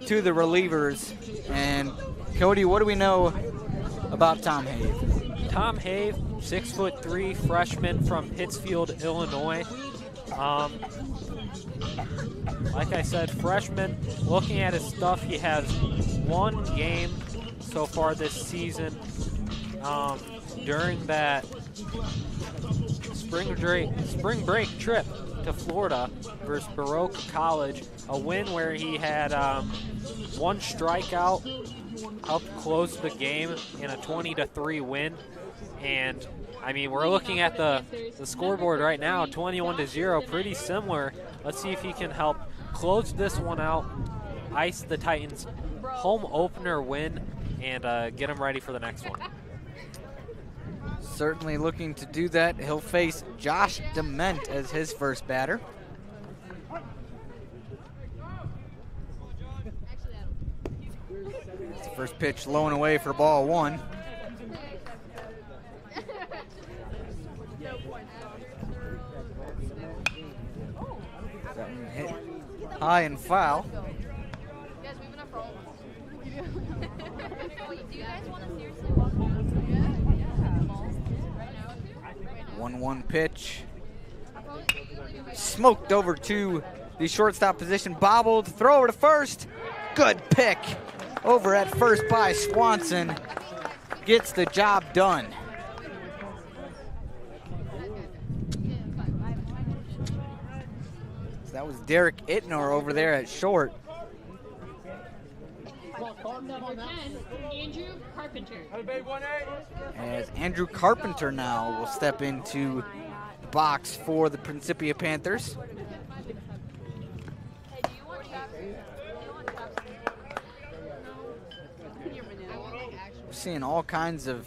to the relievers. And Cody, what do we know about Tomhave? Tomhave, 6'3", freshman from Pittsfield, Illinois. Like I said, freshman. Looking at his stuff, he has one game so far this season. During that spring break trip to Florida versus Baroque College, a win where he had one strikeout, helped close the game in a 20-3 win. And I mean, we're looking at the scoreboard right now, 21-0, pretty similar. Let's see if he can help close this one out, ice the Titans' home opener win, and get them ready for the next one. Certainly looking to do that. He'll face Josh Dement as his first batter. It's the first pitch low and away for ball one. That one hit high and foul. Do you guys want to seriously walk around? 1-1 pitch. Smoked over to the shortstop position. Bobbled. Throw over to first. Good pick over at first by Swanson. Gets the job done. So that was Derek Itnor over there at short. Number 10, Andrew Carpenter. As Andrew Carpenter now will step into the box for the Principia Panthers. We're seeing all kinds of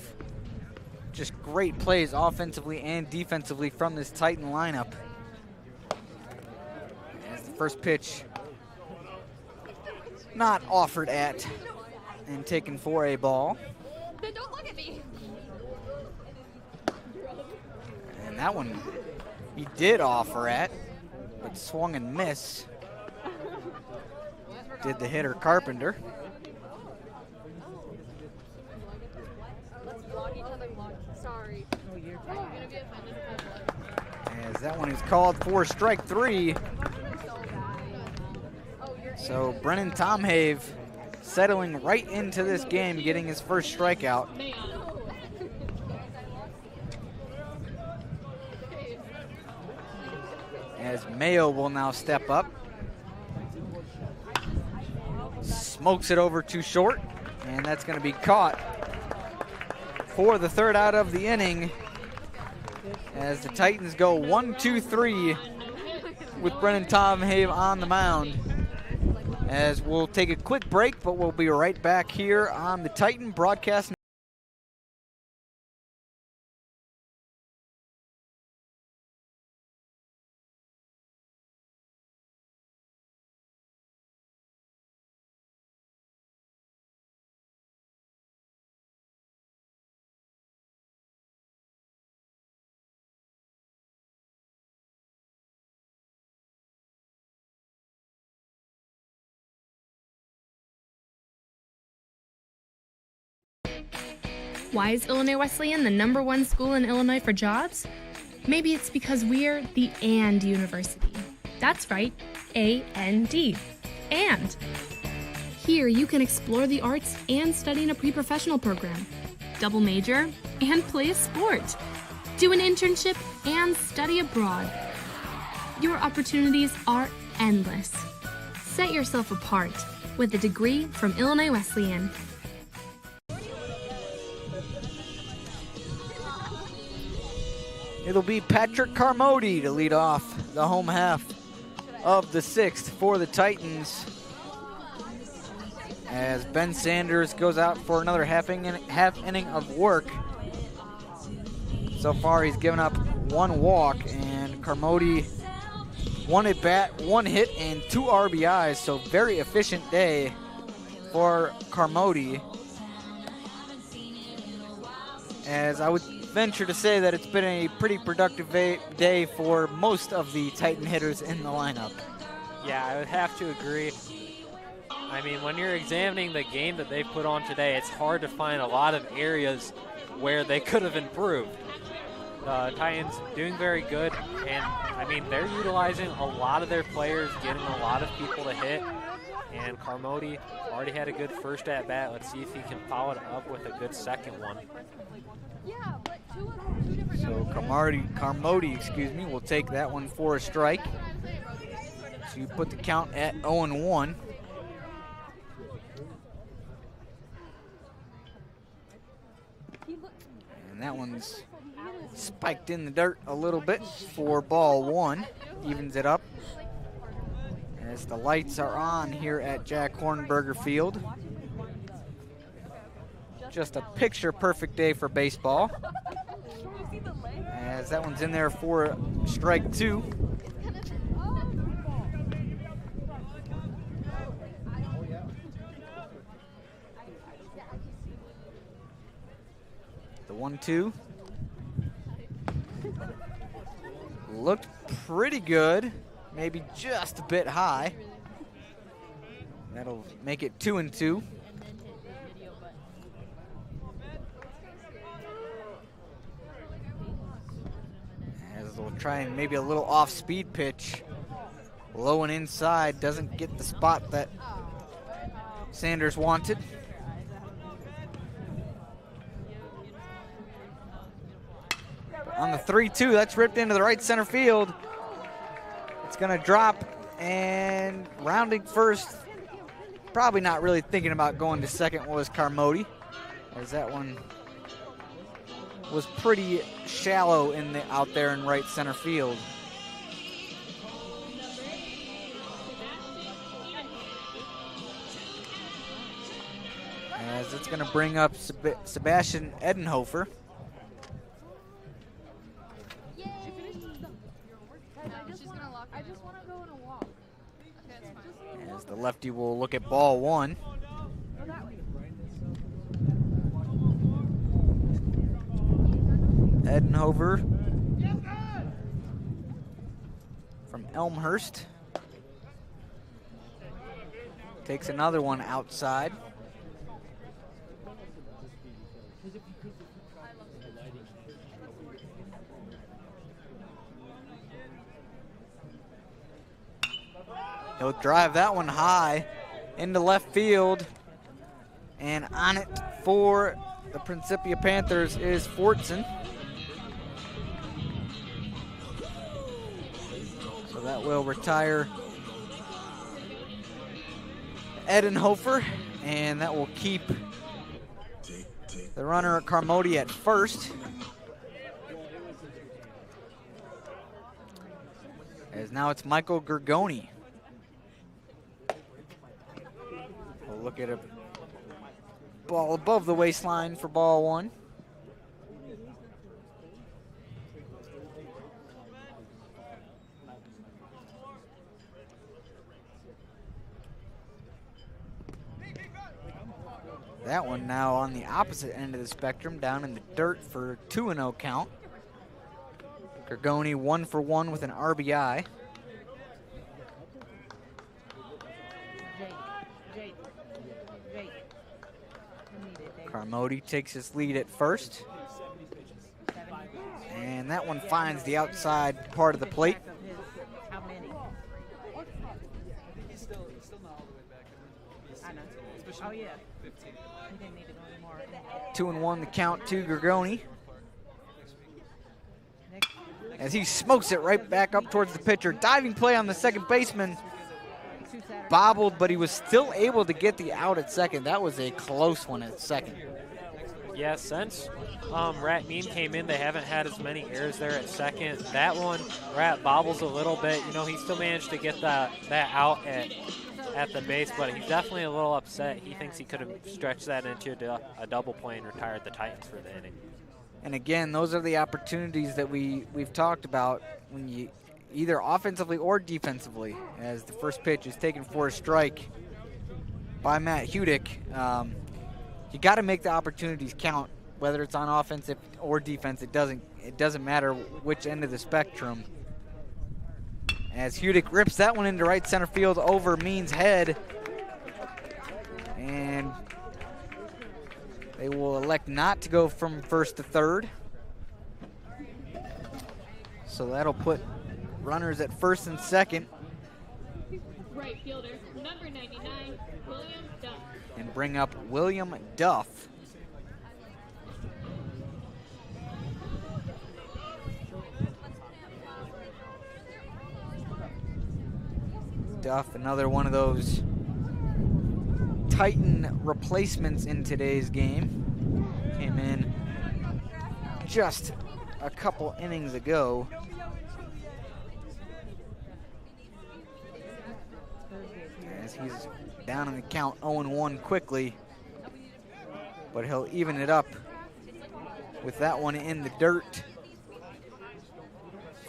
just great plays offensively and defensively from this Titan lineup. As the first pitch not offered at and taken for a ball. Then don't look at me. And that one he did offer at, but swung and miss. Did the hitter Carpenter. Let's vlog each other vlog. Sorry. Oh, you're gonna be offended if I vlog. As that one is called for strike three. So Brennan Tomhave settling right into this game, getting his first strikeout. As Mayo will now step up. Smokes it over too short, and that's going to be caught for the third out of the inning. As the Titans go 1-2-3 with Brennan Tomhave on the mound. As we'll take a quick break, but we'll be right back here on the Titan Broadcast. Why is Illinois Wesleyan the #1 school in Illinois for jobs? Maybe it's because we're the AND University. That's right, A-N-D. And here you can explore the arts and study in a pre-professional program, double major, and play a sport, do an internship, and study abroad. Your opportunities are endless. Set yourself apart with a degree from Illinois Wesleyan. It'll be Patrick Carmody to lead off the home half of the 6th for the Titans, as Ben Sanders goes out for another half inning of work. So far, he's given up 1 walk, and Carmody 1 at bat, 1 hit, and 2 RBIs. So very efficient day for Carmody, as I would venture to say that it's been a pretty productive day for most of the Titan hitters in the lineup. Yeah, I would have to agree. I mean, when you're examining the game that they put on today, it's hard to find a lot of areas where they could have improved. The Titans doing very good, and I mean, they're utilizing a lot of their players, getting a lot of people to hit, and Carmody already had a good first at bat. Let's see if he can follow it up with a good second one. So Carmody, will take that one for a strike. So you put the count at 0-1. And that one's spiked in the dirt a little bit for ball 1. Evens it up as the lights are on here at Jack Hornberger Field. Just a picture-perfect day for baseball, as that one's in there for strike 2. The 1-2 looked pretty good, maybe just a bit high. That'll make it 2-2. We'll try and maybe a little off-speed pitch. Low and inside, doesn't get the spot that Sanders wanted. But on the 3-2, that's ripped into the right center field. It's gonna drop, and rounding first, probably not really thinking about going to second, was Carmody, as that one was pretty shallow out there in right center field. As it's going to bring up Sebastian Edenhofer. As the lefty will look at ball 1. Edenhofer from Elmhurst takes another one outside. He'll drive that one high into left field, and on it for the Principia Panthers is Fortson. So that will retire Edenhofer, and that will keep the runner at Carmody at first. As now it's Michael Gergoni. We'll look at a ball above the waistline for ball 1. That one now on the opposite end of the spectrum, down in the dirt for 2-0 count. Gergoni 1 for 1 with an RBI. Carmody takes his lead at first. And that one finds the outside part of the plate. How many? He's still not all the way back. I know. Oh, yeah. 15. He didn't need to go anymore. 2-1 the count to Gorgoni. As he smokes it right back up towards the pitcher. Diving play on the second baseman. Bobbled, but he was still able to get the out at second. That was a close one at second. Yeah, since Rat Mean came in, they haven't had as many errors there at second. That one, Rat bobbles a little bit. You know, he still managed to get that out at the base, but he's definitely a little upset. He thinks he could have stretched that into a double play and retired the Titans for the inning. And again, those are the opportunities that we've talked about when you either offensively or defensively, as the first pitch is taken for a strike by Matt Hudick. You got to make the opportunities count, whether it's on offense or defense. It doesn't matter which end of the spectrum. As Hudick rips that one into right center field over Mean's head, and they will elect not to go from first to third. So that'll put runners at first and second. Right fielder, number 99, William Duff. And bring up William Duff. Duff, another one of those Titan replacements in today's game. Came in just a couple innings ago. As he's down in the count 0-1 quickly, but he'll even it up with that one in the dirt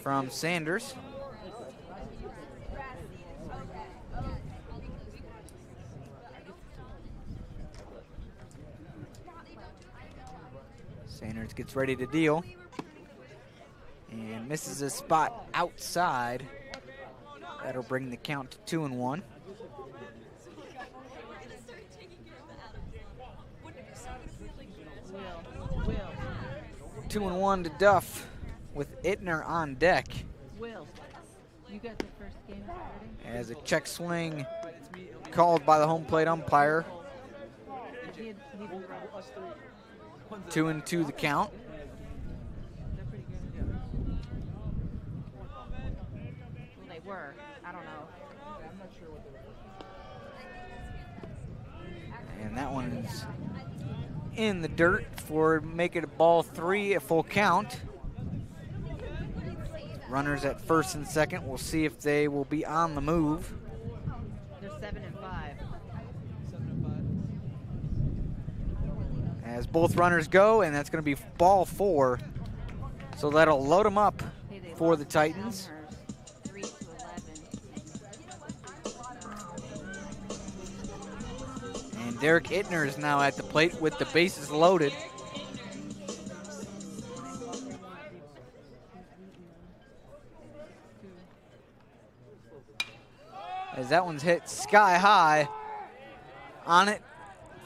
from Sanders. Sanders gets ready to deal and misses a spot outside. That'll bring the count to 2-1. 2-1 to Duff with Ittner on deck. Will, you got the first game starting? As a check swing called by the home plate umpire. 2-2 the count. Well, they were. I don't know. I'm not sure what they were. And that one is in the dirt for making it ball three, a full count. Runners at first and second. We'll see if they will be on the move. They're 7 and 5. As both runners go, and that's going to be ball four. So that'll load them up for the Titans. 3 to 11. And Derek Ittner is now at the plate with the bases loaded. As that one's hit sky high. On it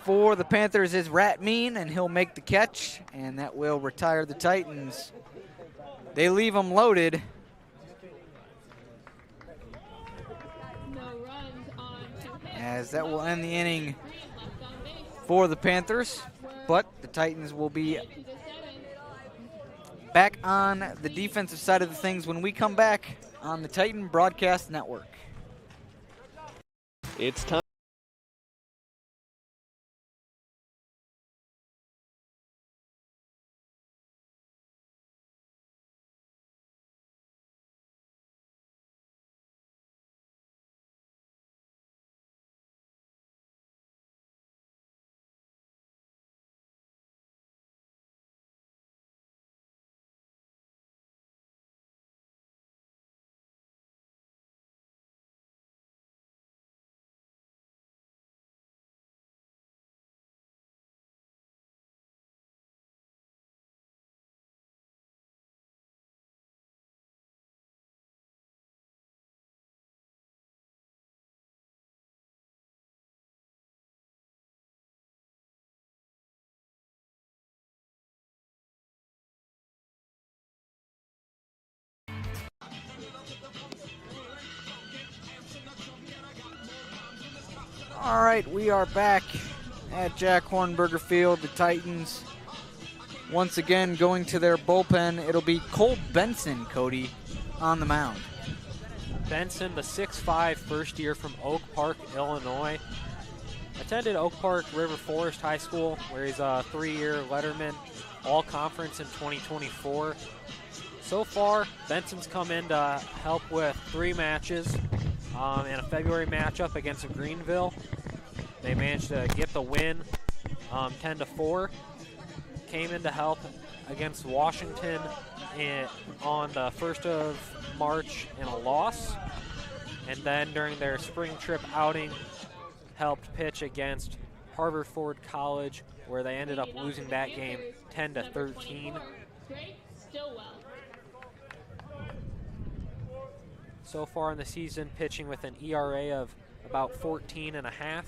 for the Panthers is Rat Mean, and he'll make the catch, and that will retire the Titans. They leave them loaded. As that will end the inning for the Panthers, but the Titans will be back on the defensive side of the things when we come back on the Titan Broadcast Network. It's time. All right, we are back at Jack Hornberger Field. The Titans once again going to their bullpen. It'll be Cole Benson, Cody, on the mound. Benson, the 6'5", first year from Oak Park, Illinois. Attended Oak Park River Forest High School, where he's a 3-year letterman, all-conference in 2024. So far, Benson's come in to help with 3 matches and a February matchup against Greenville. They managed to get the win 10-4. Came in to help against Washington on the 1st of March in a loss. And then during their spring trip outing, helped pitch against Harvard College, where they ended up losing that game 10-13. So far in the season, pitching with an ERA of about 14.5.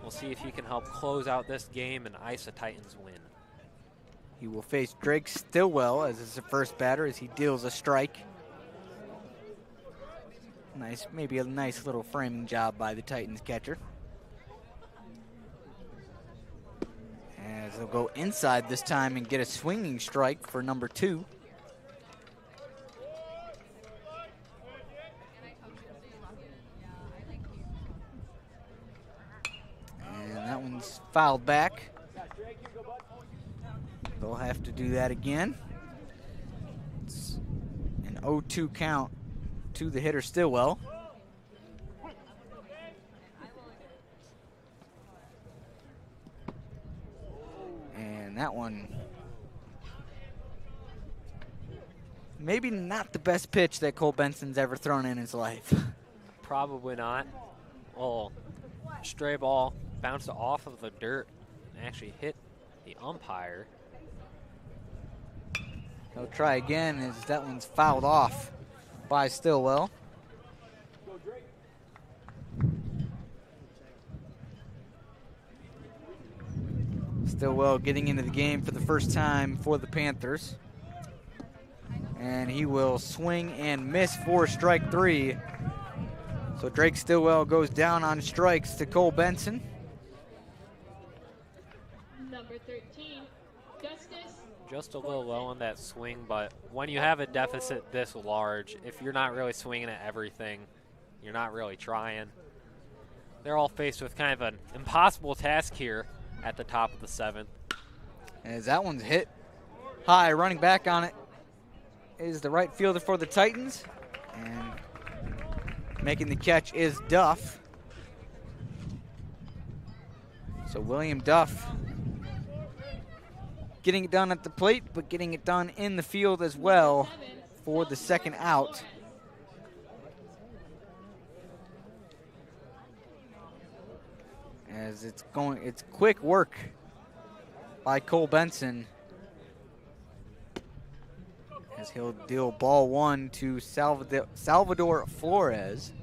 We'll see if he can help close out this game and ice a Titans win. He will face Drake Stillwell as his first batter as he deals a strike. Nice, maybe a nice little framing job by the Titans catcher. As he'll go inside this time and get a swinging strike for number 2. And that one's fouled back. They'll have to do that again. It's an 0-2 count to the hitter Stillwell. And that one, maybe not the best pitch that Cole Benson's ever thrown in his life. Probably not. Well, stray ball bounced off of the dirt and actually hit the umpire. He'll try again as that one's fouled off by Stillwell. Stillwell getting into the game for the first time for the Panthers. And he will swing and miss for strike 3. So Drake Stillwell goes down on strikes to Cole Benson. Number 13, Gustus. Just a little low on that swing, but when you have a deficit this large, if you're not really swinging at everything, you're not really trying. They're all faced with kind of an impossible task here at the top of the 7th. As that one's hit high, running back on it is the right fielder for the Titans. And making the catch is Duff. So William Duff getting it done at the plate, but getting it done in the field as well for the second out. As it's quick work by Cole Benson as he'll deal ball 1 to Salvador Flores.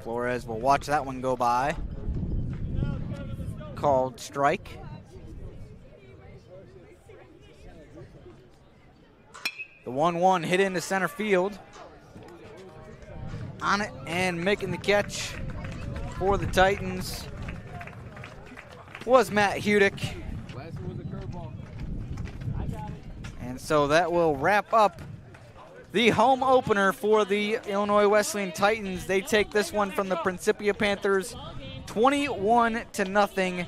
Flores will watch that one go by. Called strike. The 1-1 hit into center field. On it and making the catch for the Titans was Matt Hudick. And so that will wrap up the home opener for the Illinois Wesleyan Titans. They take this one from the Principia Panthers 21-0.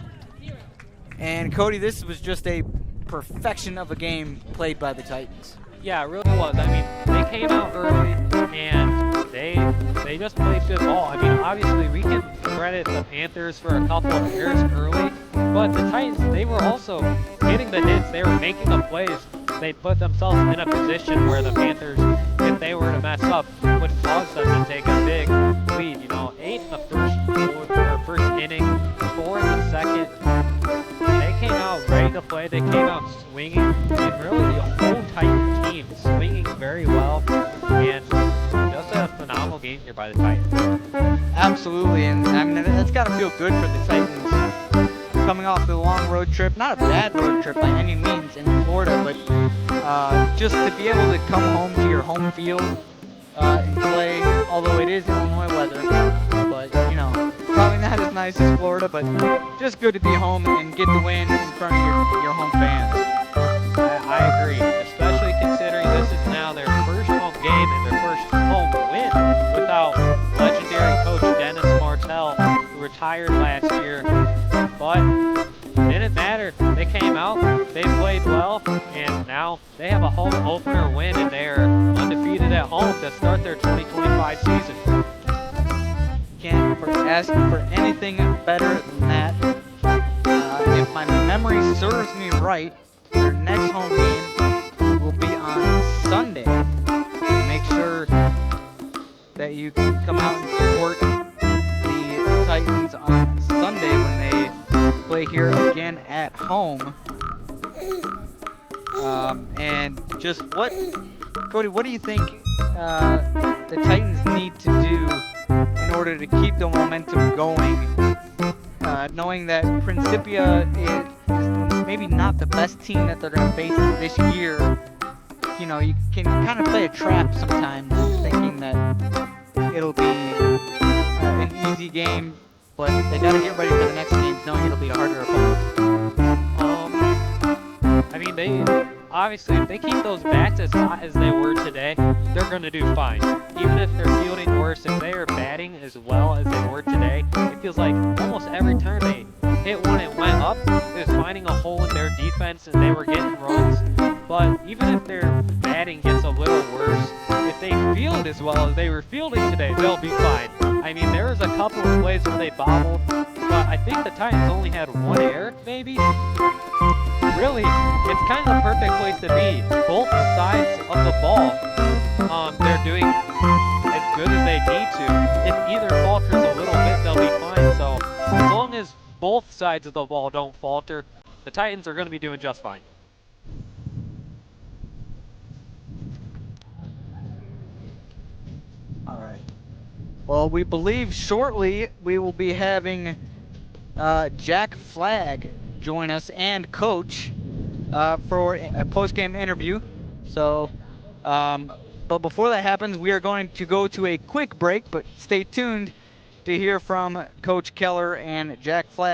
And Cody, this was just a perfection of a game played by the Titans. Yeah, it really was. I mean, they came out early and they just played good ball. I mean, obviously we can credit the Panthers for a couple of errors early, but the Titans, they were also hitting the hits. They were making the plays. They put themselves in a position where the Panthers, if they were to mess up, would cause them to take a big lead. You know, 8 in the first inning, 4 in the second. They came out ready to play. They came out swinging, and really the whole Titan team swinging very well, and just a phenomenal game here by the Titans. Absolutely, and I mean that's got to feel good for the Titans coming off the long road trip, not a bad road trip by any means in Florida, but just to be able to come home to your home field and play, although it is Illinois weather, but you know, probably not as nice as Florida, but just good to be home and get the win in front of your home fans. I agree, especially considering this is now their first home game and their first home win without legendary coach Dennis Martell, who retired last year. But it didn't matter. They came out, they played well, and now they have a home opener win, and they are undefeated at home to start their 2025 season. Can't ask for anything better than that. If my memory serves me right, their next home game will be on Sunday. Make sure that you can come out and support the Titans on Sunday when they play here again at home. And just Cody, what do you think the Titans need to do in order to keep the momentum going, knowing that Principia is maybe not the best team that they're going to face this year? You know, you can kind of play a trap sometimes, thinking that it'll be an easy game, but they got to get ready for the next game, knowing it'll be a harder opponent. I mean, obviously, if they keep those bats as hot as they were today, they're going to do fine. Even if they're fielding worse, if they are batting as well as they were today, it feels like almost every turn they hit one and went up, it was finding a hole in their defense and they were getting runs. But even if their batting gets a little worse, if they field as well as they were fielding today, they'll be fine. I mean, there was a couple of plays where they bobbled, but I think the Titans only had one error, maybe? Really, it's kind of the perfect place to be. Both sides of the ball, they're doing as good as they need to. If either falters a little bit, they'll be fine. So as long as both sides of the ball don't falter, the Titans are going to be doing just fine. All right. Well, we believe shortly we will be having Jack Flagg join us and coach for a post-game interview. So, but before that happens, we are going to go to a quick break, but stay tuned to hear from Coach Keller and Jack Flagg.